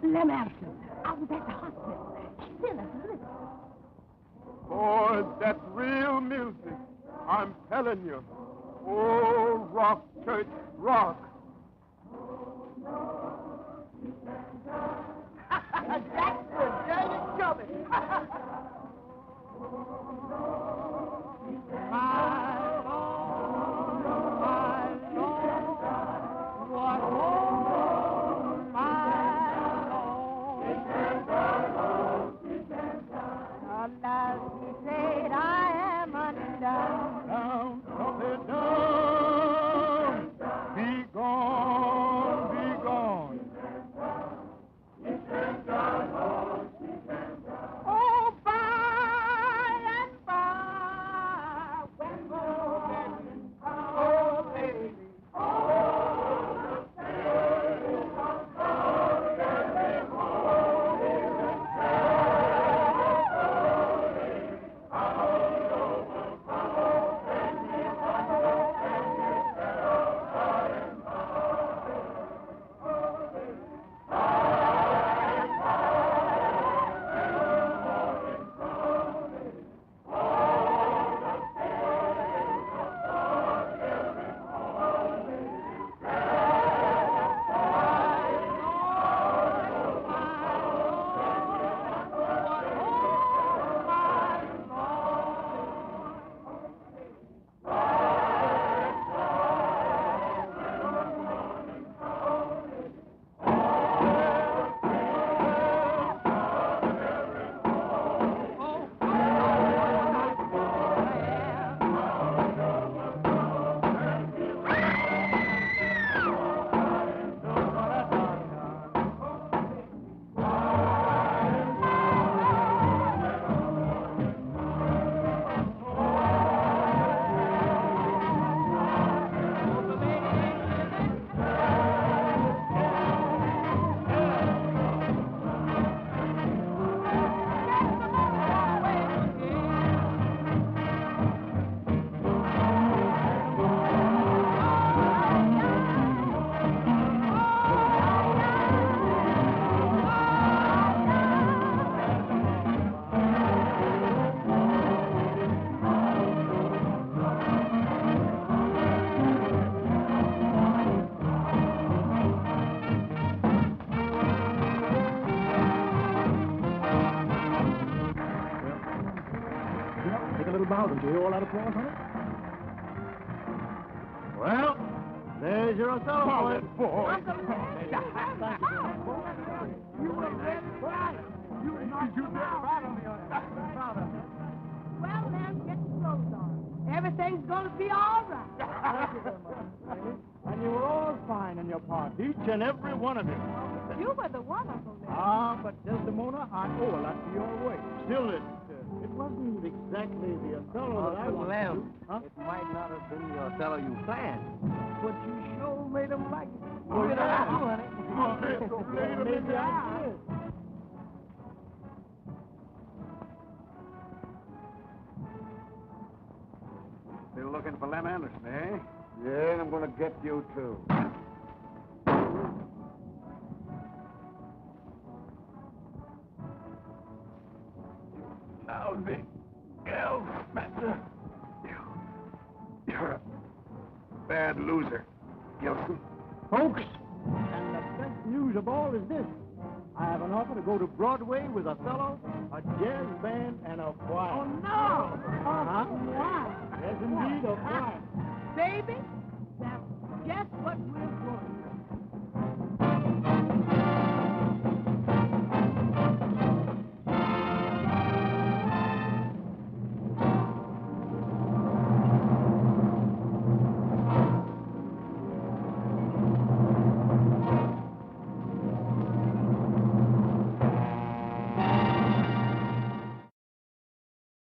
[SPEAKER 3] Lem Anderson. I was at the hospital. She sent us a list.
[SPEAKER 5] Boy, that's real music. I'm telling you. Oh, rock, church, rock.
[SPEAKER 3] That's good. Dirty chubby.
[SPEAKER 5] Down, trumpet, down. Be gone, be gone.
[SPEAKER 3] Oh, by and by, when morning comes, oh, baby,
[SPEAKER 2] Take a little bow. Did you hear all that applause, honey? Well, there's your Othello, boy.
[SPEAKER 3] you were ready right. You knocked him out. Well, then, get your clothes on. Everything's going to be all right.
[SPEAKER 2] And you were all fine in your part, each and every one of you.
[SPEAKER 13] You were the wonderful lady.
[SPEAKER 2] Ah, but Desdemona, I owe a lot to your way. Still, it wasn't exactly the Othello that I wanted to. Huh?
[SPEAKER 4] It might not have been the Othello you planned, but you sure made him like it.
[SPEAKER 2] Oh, yeah.
[SPEAKER 4] Maybe I did.
[SPEAKER 5] Still looking for Lem Anderson, eh?
[SPEAKER 2] Yeah, and I'm going to get you, too.
[SPEAKER 5] Lousy L. Spencer. You're a bad loser, Gilson.
[SPEAKER 2] Folks, and the best news of all is this. I have an offer to go to Broadway with Othello, a jazz band, and a choir.
[SPEAKER 3] Oh, no.
[SPEAKER 2] Huh?
[SPEAKER 3] Why?
[SPEAKER 2] Yes, indeed, a choir.
[SPEAKER 3] Baby,